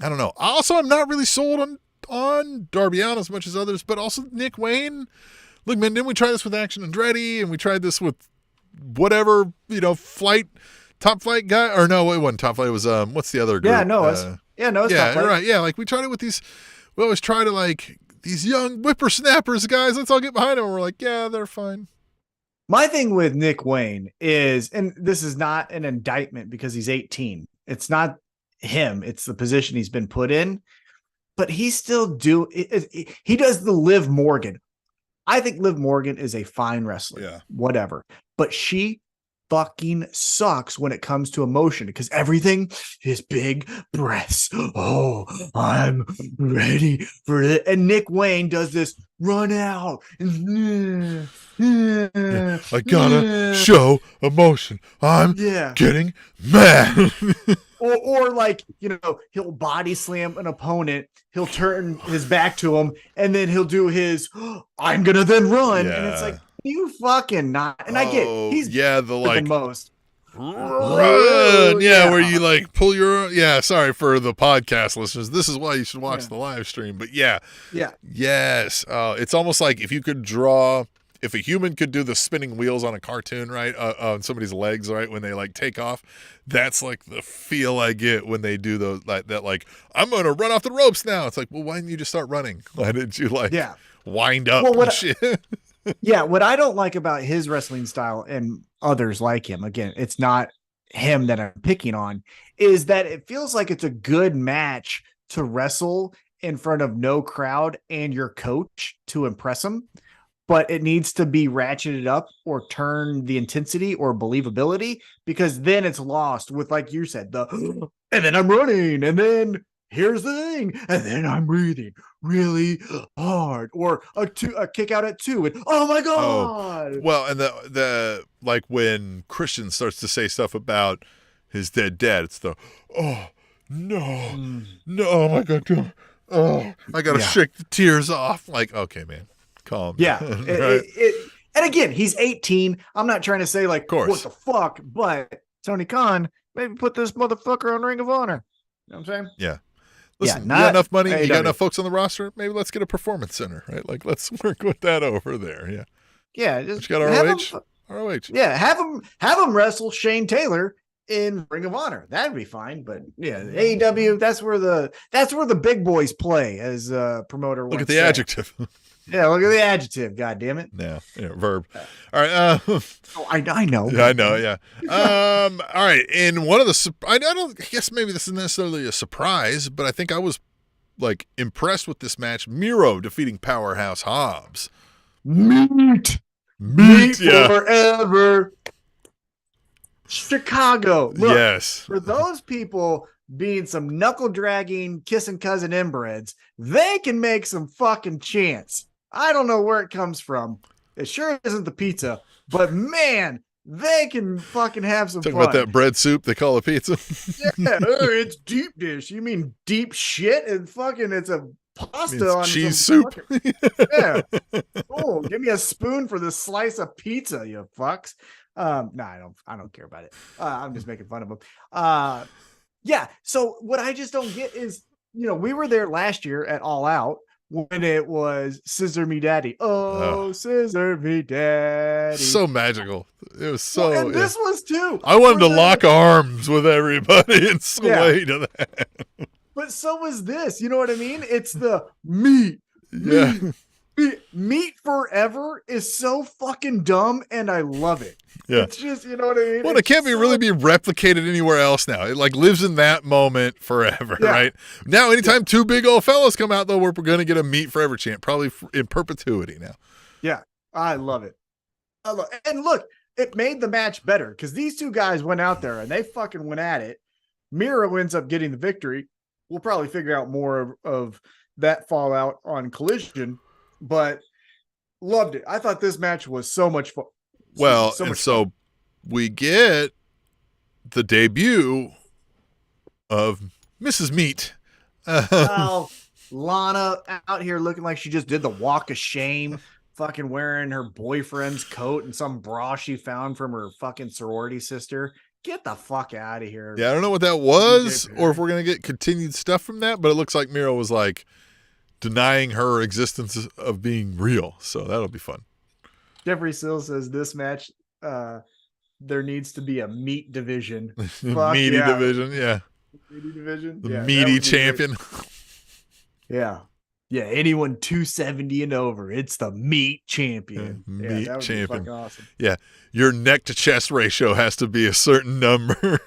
don't know. Also, I'm not really sold on Darby Allin as much as others, but also Nick Wayne. Look, man, didn't we try this with Action Andretti, and we tried this with whatever, top flight guy, or no, it wasn't top flight. It was what's the other group? Yeah, no, it's top flight. Right. Yeah, like we tried it with these. We always try to like these young whippersnappers guys. Let's all get behind them. And we're like, yeah, they're fine. My thing with Nick Wayne is, and this is not an indictment because he's 18. It's not him. It's the position he's been put in. But he still he does the Liv Morgan. I think Liv Morgan is a fine wrestler. Yeah. Whatever. But she fucking sucks when it comes to emotion because everything is big breaths. Oh, I'm ready for it. And Nick Wayne does this run out. I gotta show emotion. I'm getting mad. Or like, he'll body slam an opponent. He'll turn his back to him and then he'll do his, I'm going to then run. Yeah. And it's like, you fucking not. And I get, he's the most. Run. Yeah, where you like pull your, sorry for the podcast listeners. This is why you should watch the live stream. But yes. It's almost like if a human could do the spinning wheels on a cartoon, right, on somebody's legs, right, when they like take off, that's like the feel I get when they do those, like I'm going to run off the ropes now. It's like, well, why didn't you just start running? Why didn't you wind up and shit? What I don't like about his wrestling style and others like him, again, it's not him that I'm picking on, is that it feels like it's a good match to wrestle in front of no crowd and your coach to impress him. But it needs to be ratcheted up or turn the intensity or believability, because then it's lost with, like you said, and then I'm running, and then here's the thing, and then I'm breathing really hard, or a kick out at 2, and oh my god. Well, and the like when Christian starts to say stuff about his dead dad, it's the oh my god, I gotta shake the tears off. Like, okay, man. Calm. Yeah. Right? And again, he's 18. I'm not trying to say like, what the fuck, but Tony Khan, maybe put this motherfucker on Ring of Honor. You know what I'm saying? Yeah. Listen, you got enough money, you got enough folks on the roster, maybe let's get a performance center, right? Like, let's work with that over there. Yeah. Yeah. Just got ROH? ROH. Yeah. Have him wrestle Shane Taylor in Ring of Honor. That'd be fine. But yeah, AEW, that's where the big boys play, as promoter. Look at the adjective. Yeah, look at the adjective. God damn it. Yeah, verb. All right. Oh, I know. Yeah, I know. Yeah. All right. In one of the, I guess maybe this isn't necessarily a surprise, but I think I was like impressed with this match. Miro defeating Powerhouse Hobbs. Meat Yeah. forever. Chicago. Look, Yes. for those people being some knuckle dragging, kissing cousin inbreds, they can make some fucking chance. I don't know where it comes from. It sure isn't the pizza, but man, they can fucking have some Talking fun. about that bread soup they call a pizza. Yeah, it's deep dish. You mean deep shit? And fucking it's a pasta on cheese some soup. Fucking, yeah. Oh, give me a spoon for this slice of pizza, you fucks. No, I don't care about it. I'm just making fun of them. Yeah. So what I just don't get is, we were there last year at All Out when it was Scissor Me Daddy. Oh, Scissor Me Daddy. So magical. It was so. Well, and this was too. I wanted to lock arms with everybody and sway to that. But so was this. You know what I mean? It's the meat. Yeah. Meat forever is so fucking dumb, and I love it. Yeah. It's just, you know what I mean? Well, it can't really be replicated anywhere else now. It like lives in that moment forever, right? Now, anytime two big old fellas come out, though, we're going to get a meat forever chant, probably in perpetuity now. Yeah, I love it. And look, it made the match better because these two guys went out there and they fucking went at it. Miro ends up getting the victory. We'll probably figure out more of that fallout on Collision, but loved it. I thought this match was so much fun. Well, so we get the debut of Mrs. Meat. Lana out here looking like she just did the walk of shame, fucking wearing her boyfriend's coat and some bra she found from her fucking sorority sister. Get the fuck out of here. Yeah, I don't know what that was or if we're going to get continued stuff from that, but it looks like Miro was like denying her existence of being real. So that'll be fun. Jeffrey Sill says this match, there needs to be a meat division. Meaty division, yeah. Meaty division? The meaty champion. Yeah. Yeah, anyone 270 and over, it's the meat champion. Meat that would champion. be fucking awesome. Yeah, your neck to chest ratio has to be a certain number.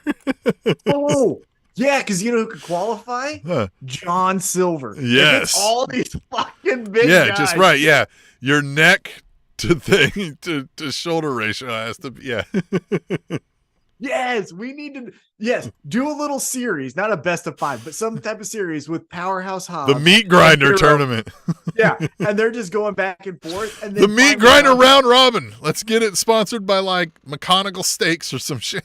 Oh, yeah, because you know who could qualify? Huh. John Silver. Yes. All these fucking big yeah, guys. just right. Yeah, your neck to shoulder ratio has to be. Yeah. Yes, we need to. Do a little series, not a best of 5, but some type of series with Powerhouse Hobbs. The meat grinder tournament. Yeah, and they're just going back and forth. And then the meat grinder round robin. Let's get it sponsored by like McConnell Steaks or some shit.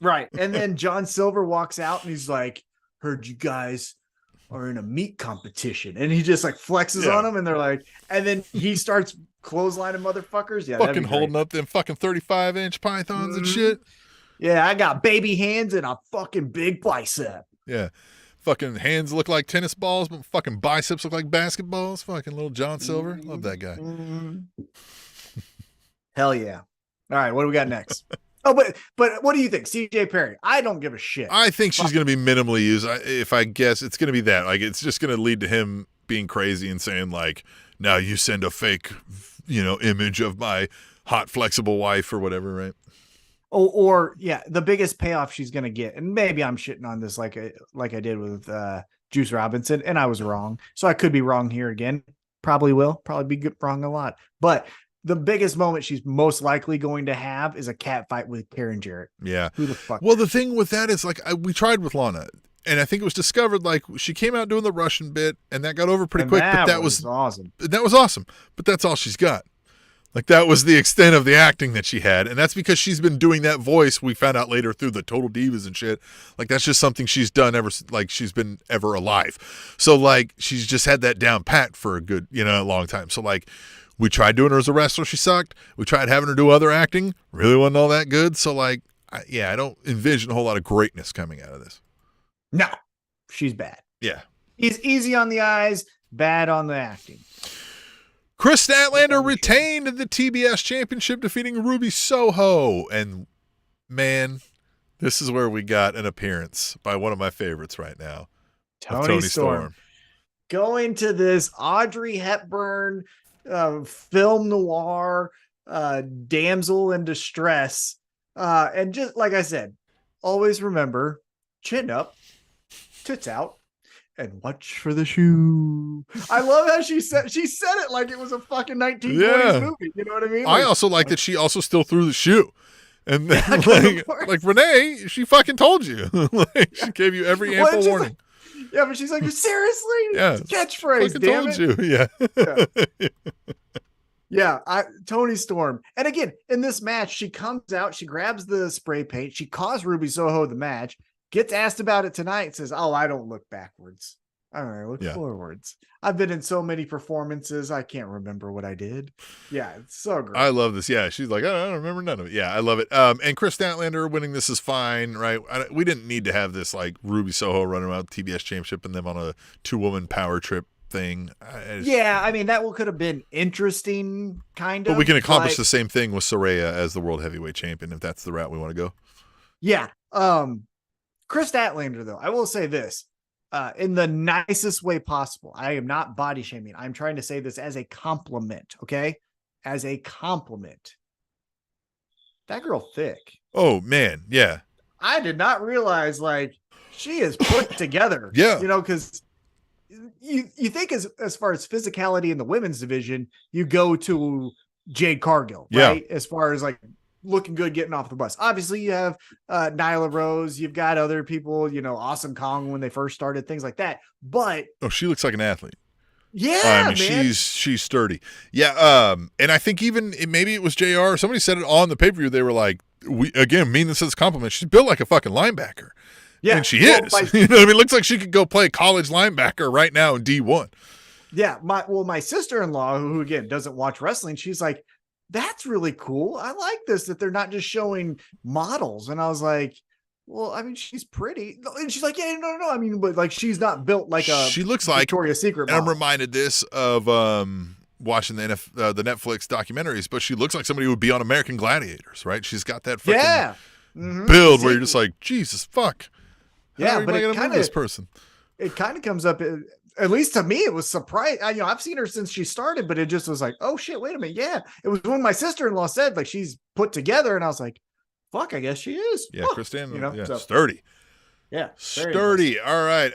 Right, and then John Silver walks out and he's like, "Heard you guys are in a meat competition," and he just like flexes on them, and they're like, and then he starts clotheslining motherfuckers. Yeah, fucking holding up them fucking 35-inch pythons and shit. Yeah, I got baby hands and a fucking big bicep. Yeah. Fucking hands look like tennis balls, but fucking biceps look like basketballs. Fucking little John Silver. Love that guy. Hell yeah. All right, what do we got next? Oh, but what do you think? CJ Perry. I don't give a shit. I think she's going to be minimally used. If I guess, it's going to be that. Like, it's just going to lead to him being crazy and saying, like, now you send a fake, image of my hot, flexible wife or whatever, right? Or the biggest payoff she's gonna get, and maybe I'm shitting on this like I did with Juice Robinson, and I was wrong, so I could be wrong here again. Probably be wrong a lot, but the biggest moment she's most likely going to have is a cat fight with Karen Jarrett. Yeah. Who the fuck? Well, the thing with that is like we tried with Lana, and I think it was discovered like she came out doing the Russian bit, and that got over pretty quick. But that was awesome. That was awesome, but that's all she's got. Like, that was the extent of the acting that she had. And that's because she's been doing that voice. We found out later through the Total Divas and shit. Like, that's just something she's done she's been ever alive. So, like, she's just had that down pat for a good, a long time. So, like, we tried doing her as a wrestler. She sucked. We tried having her do other acting. Really wasn't all that good. So, like, I don't envision a whole lot of greatness coming out of this. No, she's bad. Yeah. He's easy on the eyes, bad on the acting. Chris Statlander retained the TBS championship, defeating Ruby Soho. And, man, this is where we got an appearance by one of my favorites right now. Tony Storm. going to this Audrey Hepburn film noir damsel in distress. And just like I said, always remember, chin up, tits out, and watch for the shoe. I love how she said it like it was a fucking 1920s movie. You know what I mean? I also like that she also still threw the shoe. And then, like Renee, she fucking told you. Like, she gave you every ample warning. Yeah, but she's like, seriously? Yeah. It's a catchphrase, damn told it. You. Yeah. Yeah, Toni Storm. And again, in this match, she comes out, she grabs the spray paint, she costs Ruby Soho the match, gets asked about it tonight, and says, I don't look backwards. I look forwards. I've been in so many performances, I can't remember what I did. Yeah, it's so great. I love this. Yeah, she's like, I don't remember none of it. Yeah, I love it. And Chris Statlander winning this is fine, right? We didn't need to have this like Ruby Soho running around the TBS Championship and them on a 2-woman power trip thing. I mean, that could have been interesting, kind of. But we can accomplish the same thing with Saraya as the World Heavyweight Champion if that's the route we want to go. Yeah. Chris Statlander, though, I will say this. In the nicest way possible. I am not body shaming. I'm trying to say this as a compliment, okay? As a compliment. That girl thick. Oh, man. Yeah. I did not realize, like, she is put together. Yeah. You know, because you think as far as physicality in the women's division, you go to Jade Cargill, right? As far as, like, looking good getting off the bus. Obviously you have Nyla Rose, you've got other people, you know, Awesome Kong when they first started, things like that. But she looks like an athlete. Yeah, I mean, man. she's sturdy. Yeah, and I think even maybe it was JR, somebody said it on the pay-per-view, they were like, we again mean this as a compliment, she's built like a fucking linebacker. Yeah. And she is. You know what I mean? Looks like she could go play college linebacker right now in D1. Yeah, my sister-in-law, who again doesn't watch wrestling, she's like, that's really cool. I like this, that they're not just showing models. And I was well, I mean, she's pretty. And she's like, yeah, no. I mean, but like, she's not built like she looks like Victoria's Secret model. And I'm reminded this of watching the Netflix documentaries, but she looks like somebody who would be on American Gladiators, right? She's got that freaking build where you're just like, Jesus, fuck. Yeah, but it kind of this person. It kind of comes up. At least to me, it was surprising. I've seen her since she started, but it just was like, oh shit, wait a minute. Yeah. It was when my sister-in-law said like she's put together, and I was like, fuck, I guess she is. Yeah, Kristen, sturdy. Yeah. Sturdy. All right.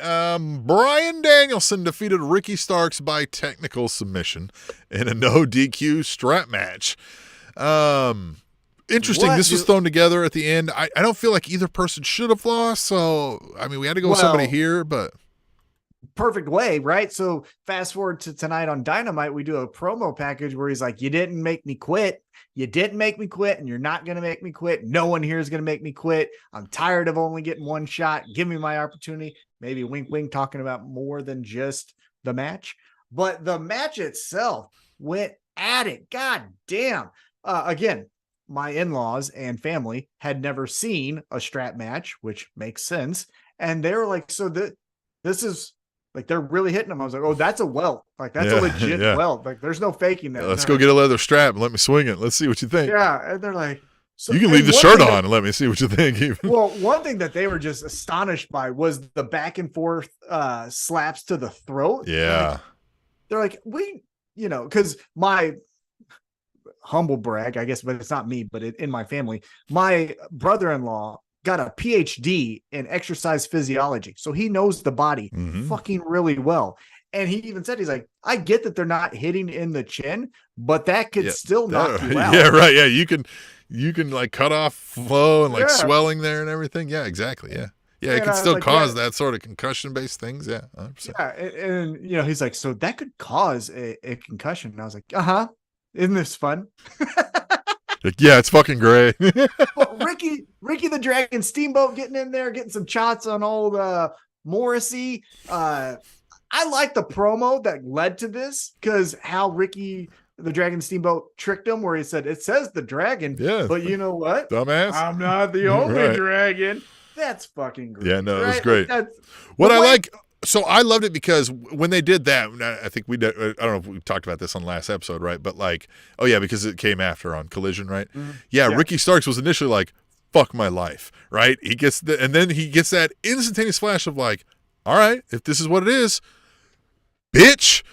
Bryan Danielson defeated Ricky Starks by technical submission in a no DQ strap match. Interesting. This was thrown together at the end. I don't feel like either person should have lost. So, I mean, we had to go with somebody here, but perfect way, right? So fast forward to tonight on Dynamite, we do a promo package where he's like, you didn't make me quit. You didn't make me quit, and you're not going to make me quit. No one here is going to make me quit. I'm tired of only getting one shot. Give me my opportunity. Maybe wink, wink, talking about more than just the match. But the match itself went at it. God damn. Again, my in-laws and family had never seen a strap match, which makes sense. And they were like, so this is like, they're really hitting them. I was like, oh, that's a welt. Like, that's a legit welt. Like, there's no faking that. Let's go get a leather strap and let me swing it. Let's see what you think. Yeah. And they're like, so, you can leave the shirt on and let me see what you think. Well, one thing that they were just astonished by was the back and forth slaps to the throat. Yeah. Like, they're like, because my humble brag, I guess, but it's not me, but in my family, my brother-in-law got a PhD in exercise physiology. So he knows the body fucking really well. And he even said, he's like, I get that they're not hitting in the chin, but that could still knock you out. Yeah, right. Yeah, you can like cut off flow and like swelling there and everything. Yeah, exactly. Yeah. Yeah, it can still cause that sort of concussion-based things. Yeah, 100%. Yeah, and he's like, so that could cause a concussion. And I was like, isn't this fun? Like, yeah, it's fucking great. Well, Ricky the Dragon Steamboat getting in there, getting some shots on old Morrissey. I like the promo that led to this, because how Ricky the Dragon Steamboat tricked him, where he said, it says the dragon, but you know what? Dumbass. I'm not the only dragon. That's fucking great. Yeah, no, it was great. So I loved it because when they did that, I think I don't know if we talked about this on the last episode, right? But like, oh yeah, because it came after on Collision, right? Mm-hmm. Yeah, Ricky Starks was initially like, fuck my life, right? And then he gets that instantaneous flash of like, all right, if this is what it is, bitch.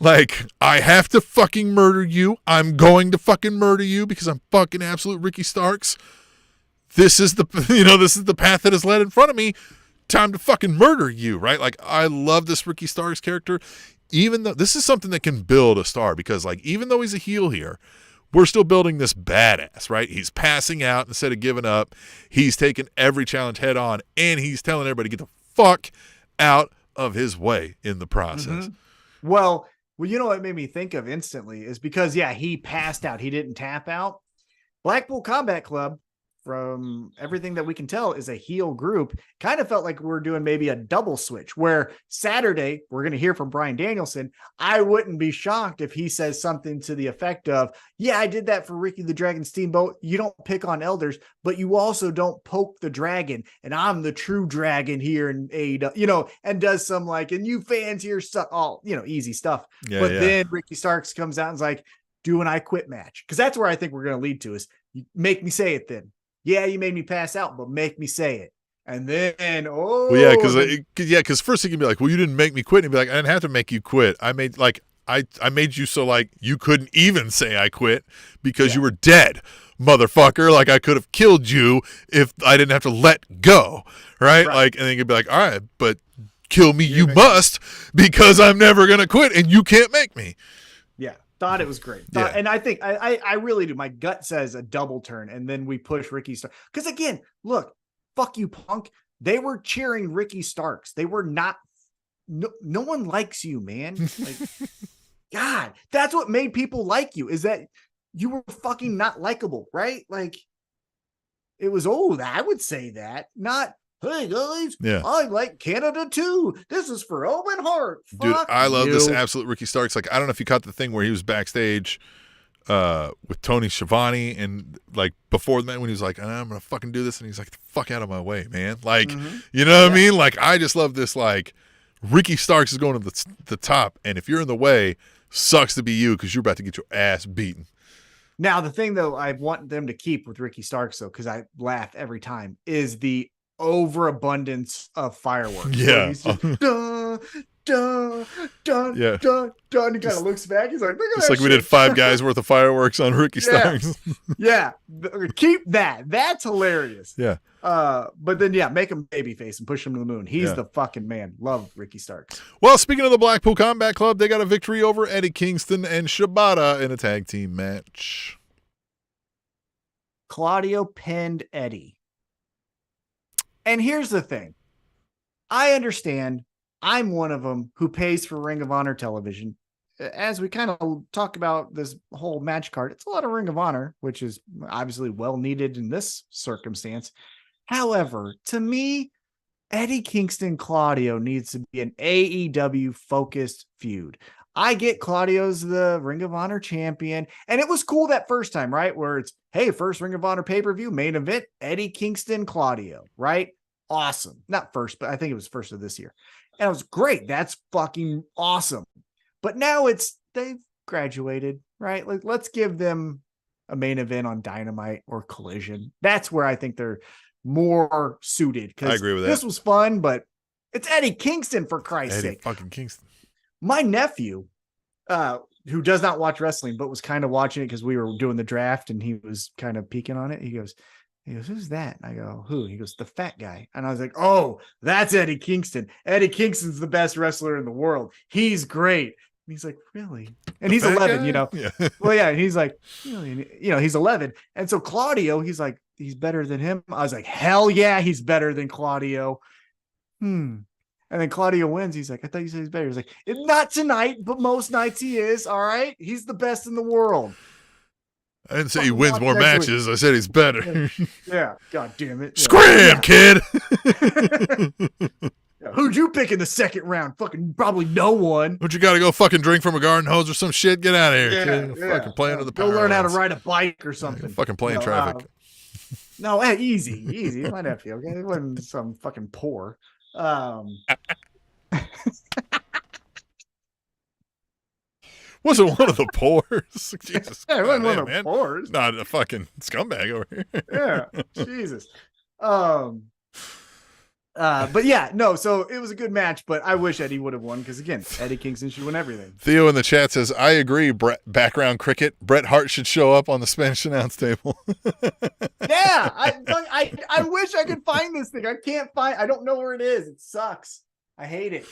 Like, I have to fucking murder you. I'm going to fucking murder you because I'm fucking absolute Ricky Starks. This is the, this is the path that is led in front of me. Time to fucking murder you, right? Like, I love this Ricky Starks character. Even though this is something that can build a star, because like, even though he's a heel here, we're still building this badass, right? He's passing out instead of giving up. He's taking every challenge head on, and he's telling everybody to get the fuck out of his way in the process. Mm-hmm. Well, you know what made me think of instantly is because, he passed out. He didn't tap out. Blackpool Combat Club, from everything that we can tell, is a heel group. Kind of felt like we're doing maybe a double switch where Saturday we're going to hear from Bryan Danielson. I wouldn't be shocked if he says something to the effect of, I did that for Ricky the Dragon Steamboat. You don't pick on elders, but you also don't poke the dragon. And I'm the true dragon here in AEW, and does some like, and you fans here suck, all, easy stuff. Then Ricky Starks comes out and is like, do an I Quit match. Cause that's where I think we're going to lead to is, you make me say it then. Yeah, you made me pass out, but make me say it. And then, because first he can be like, well, you didn't make me quit. And he'd be like, I didn't have to make you quit. I made I made you so like you couldn't even say I quit because you were dead, motherfucker. Like I could have killed you if I didn't have to let go, right? Like, and then he'd be like, all right, but kill me you must because I'm never gonna quit and you can't make me. Thought it was great. And I think I really do. My gut says a double turn, and then we push Ricky Starks. Because again, look, fuck you, Punk. They were cheering Ricky Starks. They were not. No one likes you, man. Like, God, that's what made people like you. Is that you were fucking not likable, right? Like, it was I would say that, not. Hey guys, I like Canada too. This is for Owen Hart. Dude, I love this absolute Ricky Starks. Like, I don't know if you caught the thing where he was backstage with Tony Schiavone, and like before that when he was like, I'm gonna fucking do this, and he's like, the fuck out of my way, man. Like, you know what I mean? Like, I just love this. Like, Ricky Starks is going to the top, and if you're in the way, sucks to be you because you're about to get your ass beaten. Now, the thing though, I want them to keep with Ricky Starks though, because I laugh every time, is the overabundance of fireworks. Yeah. He's just, dun, dun, dun, dun, dun. He kind of looks back. He's like, look at it's that like shit. We did 5 guys worth of fireworks on Ricky Starks. Keep that. That's hilarious. Yeah. But then make him babyface and push him to the moon. He's the fucking man. Love Ricky Starks. Well, speaking of the Blackpool Combat Club, they got a victory over Eddie Kingston and Shibata in a tag team match. Claudio pinned Eddie. And here's the thing. I understand I'm one of them who pays for Ring of Honor television. As we kind of talk about this whole match card, it's a lot of Ring of Honor, which is obviously well needed in this circumstance. However, to me, Eddie Kingston Claudio needs to be an AEW focused feud. I get Claudio's the Ring of Honor champion, and it was cool that first time, right? Where it's, hey, first Ring of Honor pay-per-view, main event, Eddie Kingston Claudio, right? Awesome. Not first, but I think it was first of this year. And it was great. That's fucking awesome. But now they've graduated, right? Like, let's give them a main event on Dynamite or Collision. That's where I think they're more suited. I agree with that. This was fun, but it's Eddie Kingston, for Christ's sake. Eddie fucking Kingston. My nephew, who does not watch wrestling, but was kind of watching it because we were doing the draft and he was kind of peeking on it. He goes, who's that? And I go, who? He goes, the fat guy. And I was like, oh, that's Eddie Kingston. Eddie Kingston's the best wrestler in the world. He's great. And he's like, really? And he's 11, guy? Yeah. Well, yeah. And he's like, really? He's 11. And so Claudio, he's like, he's better than him. I was like, hell yeah, he's better than Claudio. And then Claudio wins. He's like, I thought you said he's better. He's like, not tonight, but most nights he is. All right. He's the best in the world. I didn't say he wins more matches. I said he's better. Yeah. God damn it. Scram, kid. Who'd you pick in the second round? Fucking probably no one. Don't you got to go fucking drink from a garden hose or some shit? Get out of here, kid. Fucking play under the power. Go learn how to ride a bike or something. Fucking play in traffic. No, easy. My nephew. Okay, it wasn't some fucking poor. Wasn't one of the pores. Jesus. Yeah, it wasn't one man, of the pores. Not a fucking scumbag over here. Yeah. Jesus. But yeah, no, so it was a good match, but I wish Eddie would have won because, again, Eddie Kingston should win everything. Theo in the chat says, I agree, background cricket. Bret Hart should show up on the Spanish announce table. Yeah, I wish I could find this thing. I don't know where it is. It sucks. I hate it.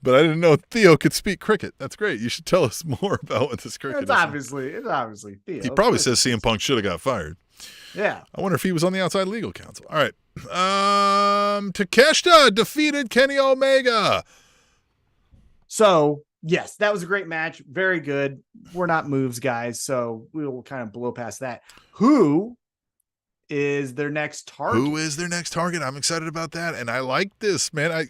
But I didn't know Theo could speak cricket. That's great. You should tell us more about what this cricket It's is. obviously Theo. He probably says CM Punk should have got fired. Yeah. I wonder if he was on the outside legal counsel. All right. Takeshita defeated Kenny Omega. So, yes, that was a great match. Very good. We're not moves guys, so we will kind of blow past that. Who is their next target? Who is their next target? I'm excited about that. And I like this, man.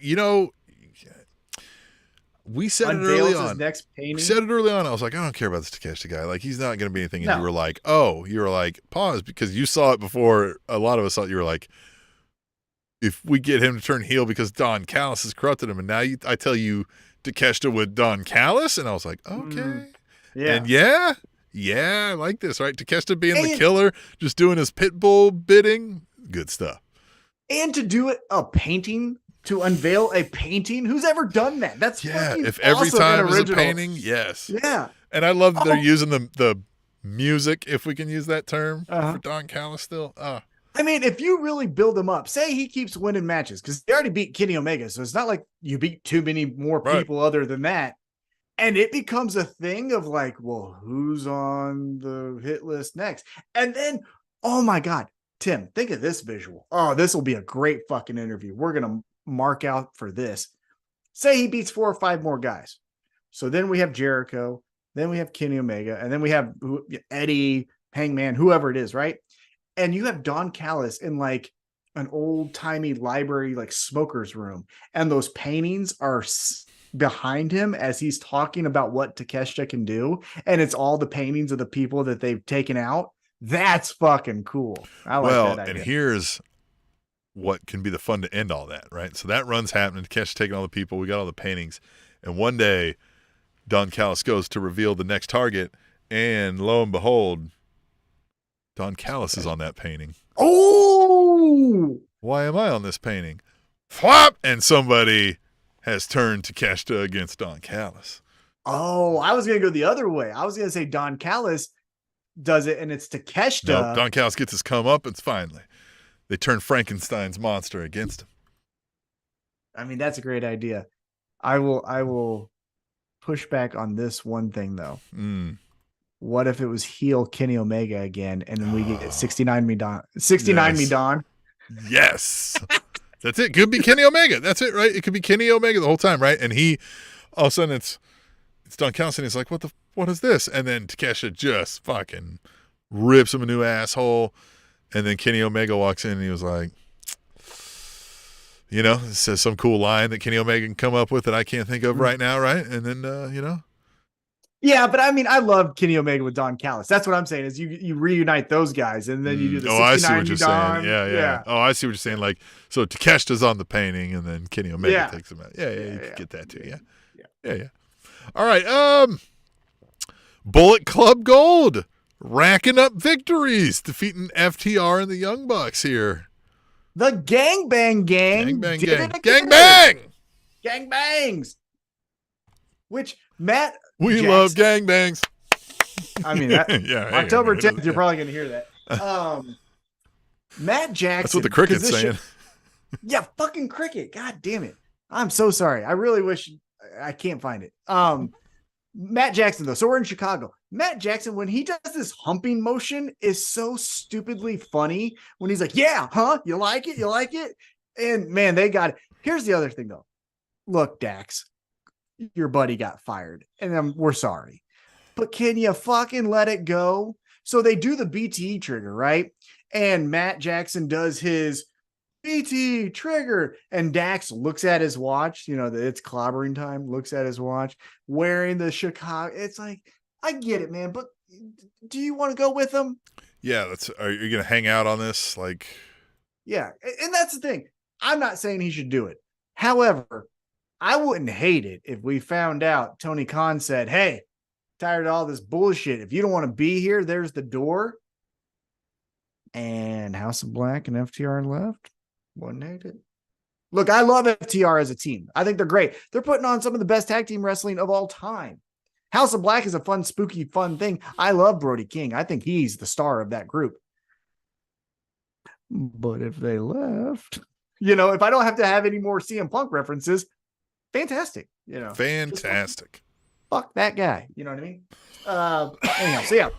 We said it early on. Next painting. We said it early on. I was like, I don't care about this Takeshita guy. Like, he's not going to be anything. And you were like, pause, because you saw it before. A lot of us thought you were like, if we get him to turn heel because Don Callis has corrupted him. And now I tell you Takeshita with Don Callis. And I was like, okay. Yeah. And yeah, I like this, right? Takeshita being the killer, just doing his pit bull bidding. Good stuff. And to do it to unveil a painting. Who's ever done that? That's if every awesome time and is a original. painting, yes. Yeah. And I love that they're using the music, if we can use that term, for Don Callis still. I mean, if you really build him up, say he keeps winning matches, because he already beat Kenny Omega, so it's not like you beat too many more people other than that. And it becomes a thing of like, well, who's on the hit list next? And then, oh my God, Tim, think of this visual. Oh, this will be a great fucking interview. We're going to mark out for this. Say he beats 4 or 5 more guys. So then we have Jericho, then we have Kenny Omega, and then we have Eddie, Hangman, whoever it is, right? And you have Don Callis in like an old timey library, like smoker's room. And those paintings are behind him as he's talking about what Takeshita can do. And it's all the paintings of the people that they've taken out. That's fucking cool. I like that idea. And here's what can be the fun to end all that, right? So that run's happening. Takeshita taking all the people. We got all the paintings. And one day, Don Callis goes to reveal the next target. And lo and behold, Don Callis is on that painting. Oh! Why am I on this painting? Flop! And somebody has turned Takeshita against Don Callis. Oh, I was going to go the other way. I was going to say Don Callis does it, and it's Takeshita. No, Don Callis gets his comeuppance finally. They turn Frankenstein's monster against him. I mean, that's a great idea. I will push back on this one thing, though. What if it was heel Kenny Omega again, and then we get 69 Me Don? 69 Me Don. Yes. That's it. Could be Kenny Omega. That's it, right? It could be Kenny Omega the whole time, right? And he, all of a sudden, it's Don Callis, and he's like, what is this? And then Takeshita just fucking rips him a new asshole. And then Kenny Omega walks in, and he was like, says some cool line that Kenny Omega can come up with that I can't think of right now, right? And then, Yeah, but I mean, I love Kenny Omega with Don Callis. That's what I'm saying is you reunite those guys, and then you do the 69 I see what you're Don. saying. Yeah. Oh, I see what you're saying. Like, so Takeshita's on the painting, and then Kenny Omega takes him out. Yeah, you can get that too. Yeah. All right. Bullet Club Gold racking up victories, defeating FTR and the Young Bucks here. The Gangbang Gang. Gangbangs. Which Matt. We Jackson. love gangbangs. I mean, October 10th, you're probably going to hear that. Matt Jackson. That's what the cricket's saying. Yeah, fucking cricket. God damn it. I'm so sorry. I really wish I can't find it. Matt Jackson, though. So we're in Chicago. Matt Jackson, when he does this humping motion, is so stupidly funny when he's like, yeah, huh? You like it? You like it? And man, they got it. Here's the other thing, though. Look, Dax, your buddy got fired, and we're sorry. But can you fucking let it go? So they do the BTE trigger, right? And Matt Jackson does his BTE trigger, and Dax looks at his watch, it's clobbering time, looks at his watch, wearing the Chicago. It's like, I get it, man, but do you want to go with him? Yeah, are you going to hang out on this? Like, yeah, and that's the thing. I'm not saying he should do it. However, I wouldn't hate it if we found out Tony Khan said, hey, tired of all this bullshit. If you don't want to be here, there's the door. And House of Black and FTR left. Wouldn't hate it. Look, I love FTR as a team. I think they're great. They're putting on some of the best tag team wrestling of all time. House of Black is a fun, spooky, fun thing. I love Brody King. I think he's the star of that group. But if they left, if I don't have to have any more CM Punk references, fantastic. Fantastic. Fuck that guy. You know what I mean? Anyhow, so yeah.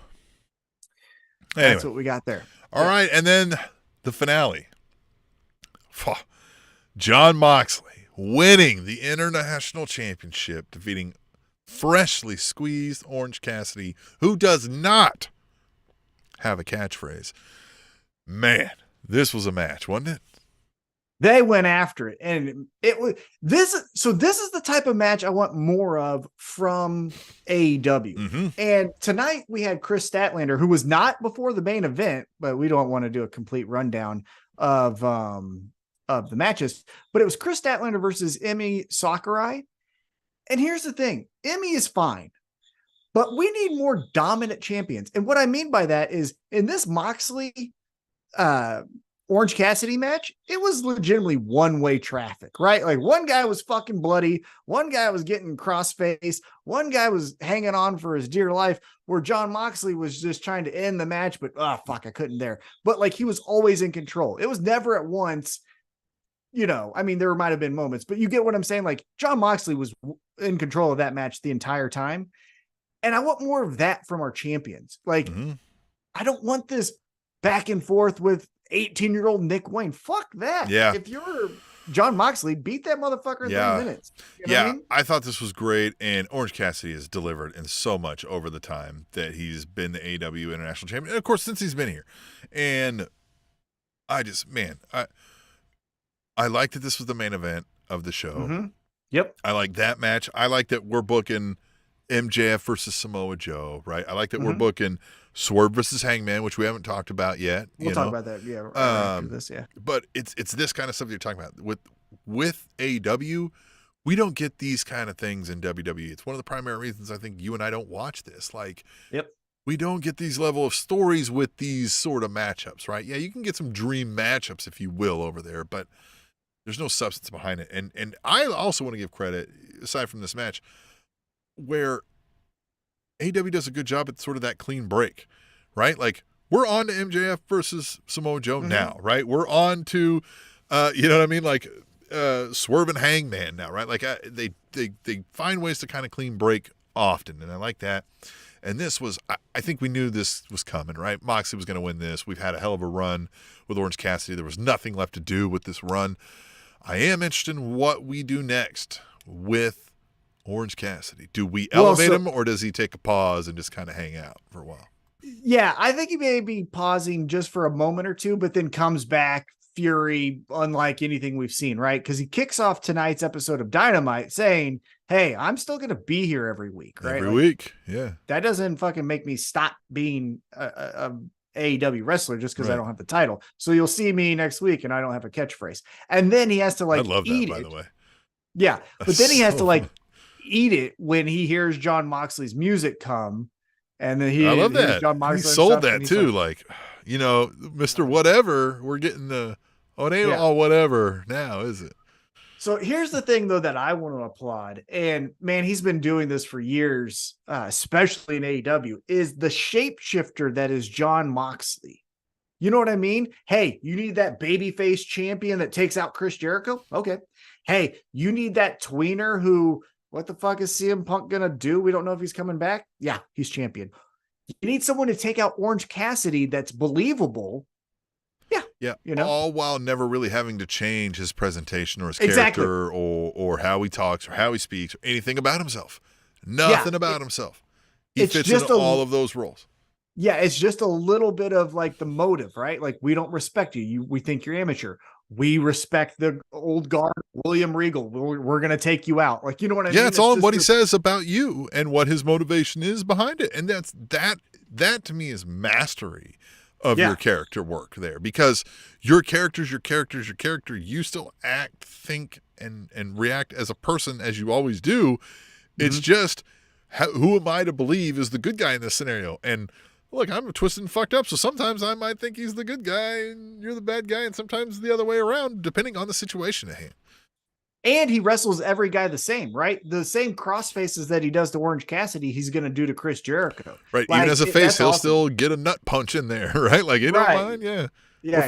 That's what we got there. All right, and then the finale. Jon Moxley winning the International Championship, defeating freshly squeezed Orange Cassidy, who does not have a catchphrase. Man, this was a match, wasn't it? They went after it, and it was this. So this is the type of match I want more of from AEW. Mm-hmm. And tonight we had Chris Statlander, who was not before the main event, but we don't want to do a complete rundown of the matches. But it was Chris Statlander versus Emi Sakurai. And here's the thing: Emi is fine, but we need more dominant champions. And what I mean by that is, in this Moxley Orange Cassidy match, it was legitimately one-way traffic, right? Like, one guy was fucking bloody, one guy was getting cross-faced, one guy was hanging on for his dear life, where Jon Moxley was just trying to end the match, but I couldn't there. But like, he was always in control. It was never at once, I mean, there might have been moments, but you get what I'm saying? Like, Jon Moxley was in control of that match the entire time. And I want more of that from our champions. Like, I don't want this back and forth with 18-year-old Nick Wayne. Fuck that. Yeah. If you're Jon Moxley, beat that motherfucker in 30 minutes. You know what I mean? I thought this was great, and Orange Cassidy has delivered in so much over the time that he's been the AEW International Champion, and of course, since he's been here. And I like that this was the main event of the show. Mm-hmm. Yep. I like that match. I like that we're booking MJF versus Samoa Joe, right? I like that we're booking Swerve versus Hangman, which we haven't talked about yet. We'll talk about that, right after this, yeah. But it's this kind of stuff you're talking about. With AEW, we don't get these kind of things in WWE. It's one of the primary reasons I think you and I don't watch this. Like, we don't get these level of stories with these sort of matchups, right? Yeah, you can get some dream matchups, if you will, over there, but there's no substance behind it. And I also want to give credit, aside from this match, where AEW does a good job at sort of that clean break, right? Like, we're on to MJF versus Samoa Joe now, right? We're on to, you know what I mean? Like, Swerve and Hangman now, right? Like, they find ways to kind of clean break often, and I like that. And this was, I think we knew this was coming, right? Moxley was going to win this. We've had a hell of a run with Orange Cassidy. There was nothing left to do with this run. I am interested in what we do next with Orange Cassidy. Do we elevate him, or does he take a pause and just kind of hang out for a while? Yeah, I think he may be pausing just for a moment or two, but then comes back fury unlike anything we've seen, right? Because he kicks off tonight's episode of Dynamite saying, hey, I'm still going to be here every week, right? Every week, yeah. That doesn't fucking make me stop being a AEW wrestler just because I don't have the title. So you'll see me next week and I don't have a catchphrase. And then he has to I love eat that, it. by the way. Yeah, but then he has to eat it when he hears Jon Moxley's music come, and then I love that. Jon Moxley he sold stuff, that too, Mr. Whatever, we're getting it ain't all whatever now, is it? So here's the thing, though, that I want to applaud, and man, he's been doing this for years, especially in AEW, is the shapeshifter that is Jon Moxley. You know what I mean? Hey, you need that babyface champion that takes out Chris Jericho? Okay. Hey, you need that tweener who, what the fuck is CM Punk going to do? We don't know if he's coming back. Yeah, he's champion. You need someone to take out Orange Cassidy that's believable. Yeah. All while never really having to change his presentation or his character or how he talks or how he speaks or anything about himself. Nothing about himself. He fits into all of those roles. Yeah, it's just a little bit of like the motive, right? Like, we don't respect you. We think you're amateur. We respect the old guard, William Regal. We're going to take you out. Like, you know what I mean? Yeah, it's all what he says about you and what his motivation is behind it. And that to me is mastery of your character work there, because your character's your character. You still act, think, and react as a person as you always do. It's just, who am I to believe is the good guy in this scenario? And look, I'm twisted and fucked up, so sometimes I might think he's the good guy and you're the bad guy, and sometimes the other way around, depending on the situation at hand. And he wrestles every guy the same, right? The same cross faces that he does to Orange Cassidy, he's going to do to Chris Jericho. Right. Like, even as a face, he'll awesome. still get a nut punch in there, right? Like, you don't mind? Yeah. Yeah,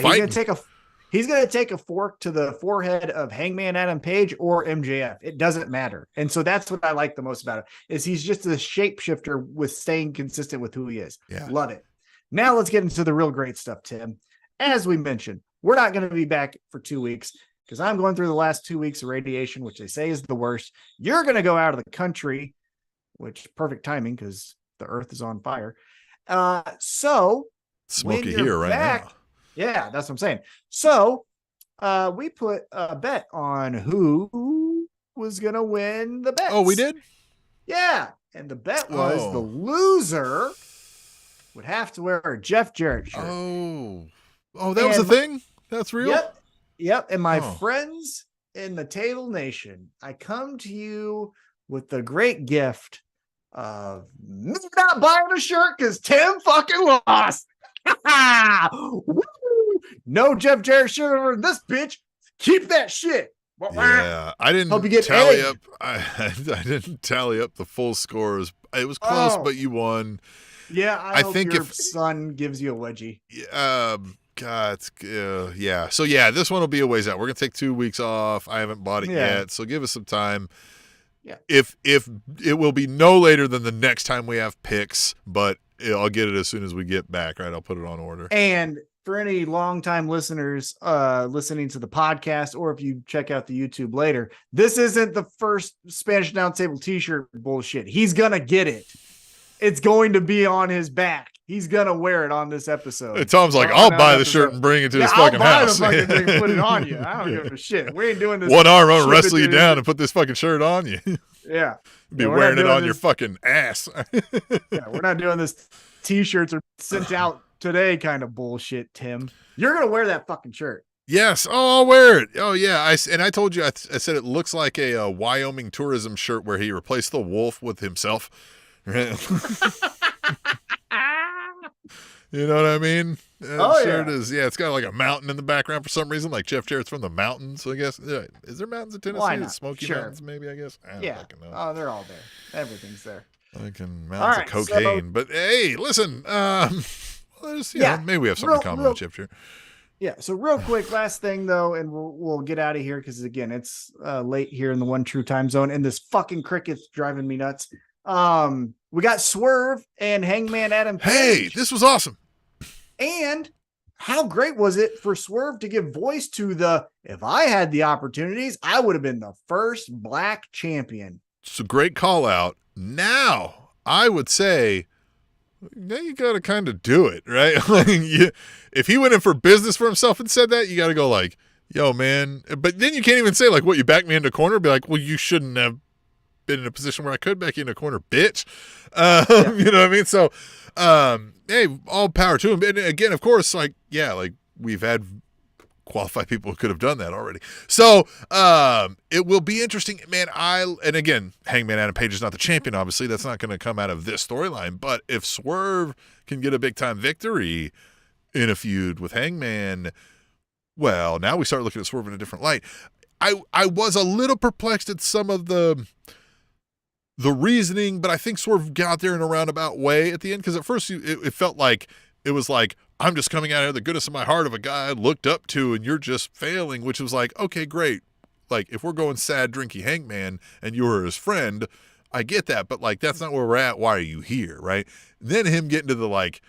he's gonna take a fork to the forehead of Hangman Adam Page or MJF. It doesn't matter. And so that's what I like the most about it, is he's just a shapeshifter with staying consistent with who he is. Yeah. Love it. Now let's get into the real great stuff, Tim. As we mentioned, we're not going to be back for 2 weeks because I'm going through the last 2 weeks of radiation, which they say is the worst. You're going to go out of the country, which perfect timing because the earth is on fire. So smoky here right now. Yeah, that's what I'm saying. So we put a bet on who was going to win the bet. Oh, we did? Yeah. And the bet was the loser would have to wear a Jeff Jarrett shirt. Oh, that was a thing? That's real? Yep. And my friends in the Table Nation, I come to you with the great gift of me not buying a shirt because Tim fucking lost. No Jeff Jarrett shirt over this bitch. Keep that shit. Yeah, I didn't tally up. I didn't tally up the full scores. It was close, but you won. Yeah, I think your if son gives you a wedgie. God, yeah. So yeah, this one will be a ways out. We're gonna take 2 weeks off. I haven't bought it yet, so give us some time. Yeah. If it will be no later than the next time we have picks, but I'll get it as soon as we get back. Right, I'll put it on order. And for any longtime listeners listening to the podcast, or if you check out the YouTube later, this isn't the first Spanish Announce Table t-shirt bullshit. He's gonna get it. It's going to be on his back. He's gonna wear it on this episode. And Tom's like, I'll buy the shirt and bring it to his fucking house. I'll buy the fucking thing and put it on you. I don't give a shit. We ain't doing this. One arm, I'm gonna wrestle you down and put this fucking shirt on you. Yeah. Be wearing it on your fucking ass. Yeah, we're not doing this t-shirts are sent out today kind of bullshit, Tim. You're gonna wear that fucking shirt. Yes. Oh, I'll wear it. Oh, yeah. I told you, I said it looks like a Wyoming tourism shirt where he replaced the wolf with himself. You know what I mean? Shirt is, it's got like a mountain in the background for some reason, like Jeff Jarrett's from the mountains, I guess. Is there mountains in Tennessee? Smoky Mountains, maybe, I guess? I don't fucking know. Oh, they're all there. Everything's there. Fucking mountains of cocaine. But hey, listen, maybe we have something in common with Jeff Jarrett. Yeah, so real quick, last thing though, and we'll get out of here because again, it's late here in the one true time zone, and this fucking cricket's driving me nuts. We got Swerve and Hangman Adam Page. Hey, this was awesome. And how great was it for Swerve to give voice to if I had the opportunities, I would have been the first black champion. It's a great call out. Now, I would say, now you got to kind of do it, right? If he went in for business for himself and said that, you got to go like, yo, man. But then you can't even say like, what, you backed me into a corner? Be like, well, you shouldn't have been in a position where I could back you in a corner, bitch. You know what I mean? So, hey, all power to him. And again, of course, we've had qualified people who could have done that already. So, it will be interesting, man. And again, Hangman Adam Page is not the champion, obviously. That's not going to come out of this storyline. But if Swerve can get a big time victory in a feud with Hangman, well, now we start looking at Swerve in a different light. I was a little perplexed at some of the reasoning, but I think Swerve got there in a roundabout way at the end, because at first it felt like it was like, I'm just coming out of the goodness of my heart of a guy I looked up to, and you're just failing, which was like, okay, great. Like, if we're going sad, drinky Hangman, and you were his friend, I get that, but like, that's not where we're at. Why are you here, right? And then him getting to the like,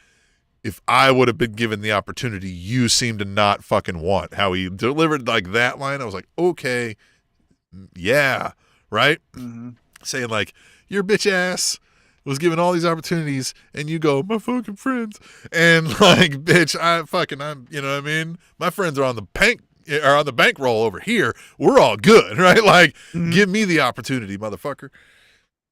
if I would have been given the opportunity, you seem to not fucking want. How he delivered like that line, I was like, okay, yeah, right? Mm-hmm. Saying like, your bitch ass was given all these opportunities, and you go, my fucking friends, and like, bitch, I'm, you know what I mean? My friends are on the bankroll over here. We're all good, right? Like, give me the opportunity, motherfucker.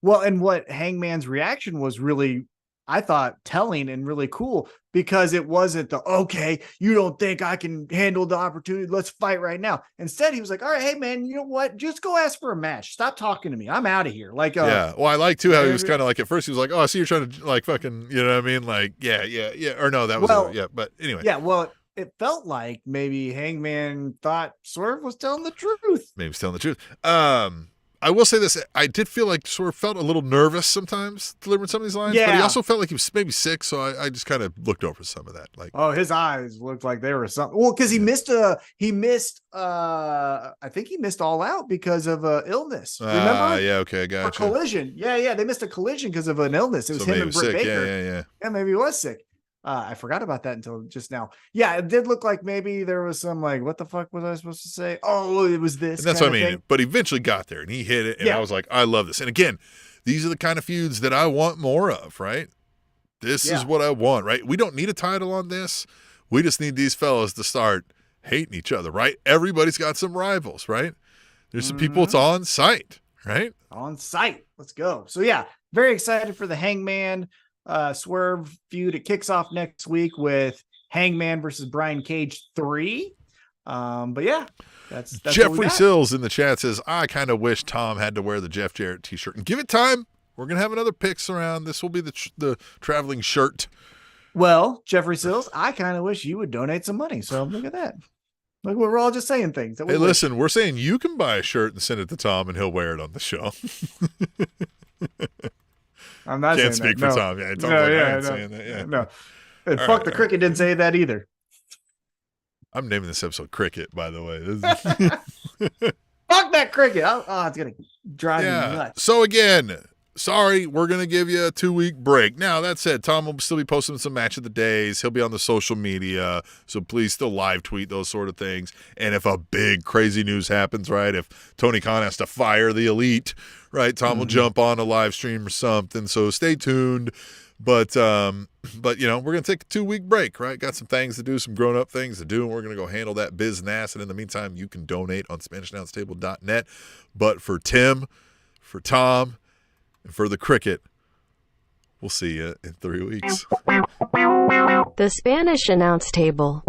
Well, and what Hangman's reaction was really, I thought, telling and really cool, because it wasn't okay, you don't think I can handle the opportunity, let's fight right now. Instead, he was like, all right, hey man, you know what? Just go ask for a match. Stop talking to me. I'm out of here. Like, yeah. Well, I like too how he was kind of like, at first he was like, oh, I see you're trying to like fucking, you know what I mean? Like, yeah. Or no, that was, but anyway. Yeah. Well, it felt like maybe Hangman thought Swerve was telling the truth. Maybe he's telling the truth. I will say this. I did feel like Swerve felt a little nervous sometimes delivering some of these lines, but he Yeah. also felt like he was maybe sick, so I just kind of looked over some of that. Like, Oh, his eyes looked like they were something. Well, because he missed I think he missed All Out because of illness. Remember? yeah, okay, Or gotcha. collision. Yeah, they missed a collision because of an illness. It was So him maybe and he was Britt sick. Baker. Yeah. Yeah, maybe he was sick. I forgot about that until just now. Yeah, it did look like maybe there was some like, what the fuck was I supposed to say? Oh, it was this. And that's what I kind of mean. thing. But he eventually got there and he hit it. And Yeah. I was like, I love this. And again, these are the kind of feuds that I want more of, right? This is Yeah. what I want, right? We don't need a title on this. We just need these fellas to start hating each other, right? Everybody's got some rivals, right? There's some people it's on site, right? On site. Let's go. So yeah, very excited for the Hangman Swerve feud. It kicks off next week with Hangman versus Brian Cage 3. But yeah, that's what we Jeffrey got. Sills in the chat says, I kind of wish Tom had to wear the Jeff Jarrett t-shirt. And give it time. We're going to have another picks around. This will be the traveling shirt. Well, Jeffrey Sills, I kind of wish you would donate some money. So look at that. Look, we're all just saying things. That we Hey, wish. listen, we're saying you can buy a shirt and send it to Tom and he'll wear it on the show. I'm not Can't saying speak that. for No. Tom. Yeah, Tom's No, like, I yeah, ain't no. saying that. Yeah. No. And All fuck, right, the all cricket didn't say that either. I'm naming this episode Cricket, by the way. This is- Fuck that cricket. Oh, it's going to drive me nuts. So again, sorry, we're going to give you a 2-week break. Now, that said, Tom will still be posting some match of the days. He'll be on the social media, so please still live tweet those sort of things. And if a big crazy news happens, right, if Tony Khan has to fire the Elite, right, Tom will jump on a live stream or something. So stay tuned. But you know, we're going to take a 2-week break, right? Got some things to do, some grown-up things to do, and we're going to go handle that business. And in the meantime, you can donate on SpanishAnnounceTable.net. But for Tim, for Tom, and for the cricket, we'll see you in 3 weeks. The Spanish Announce Table.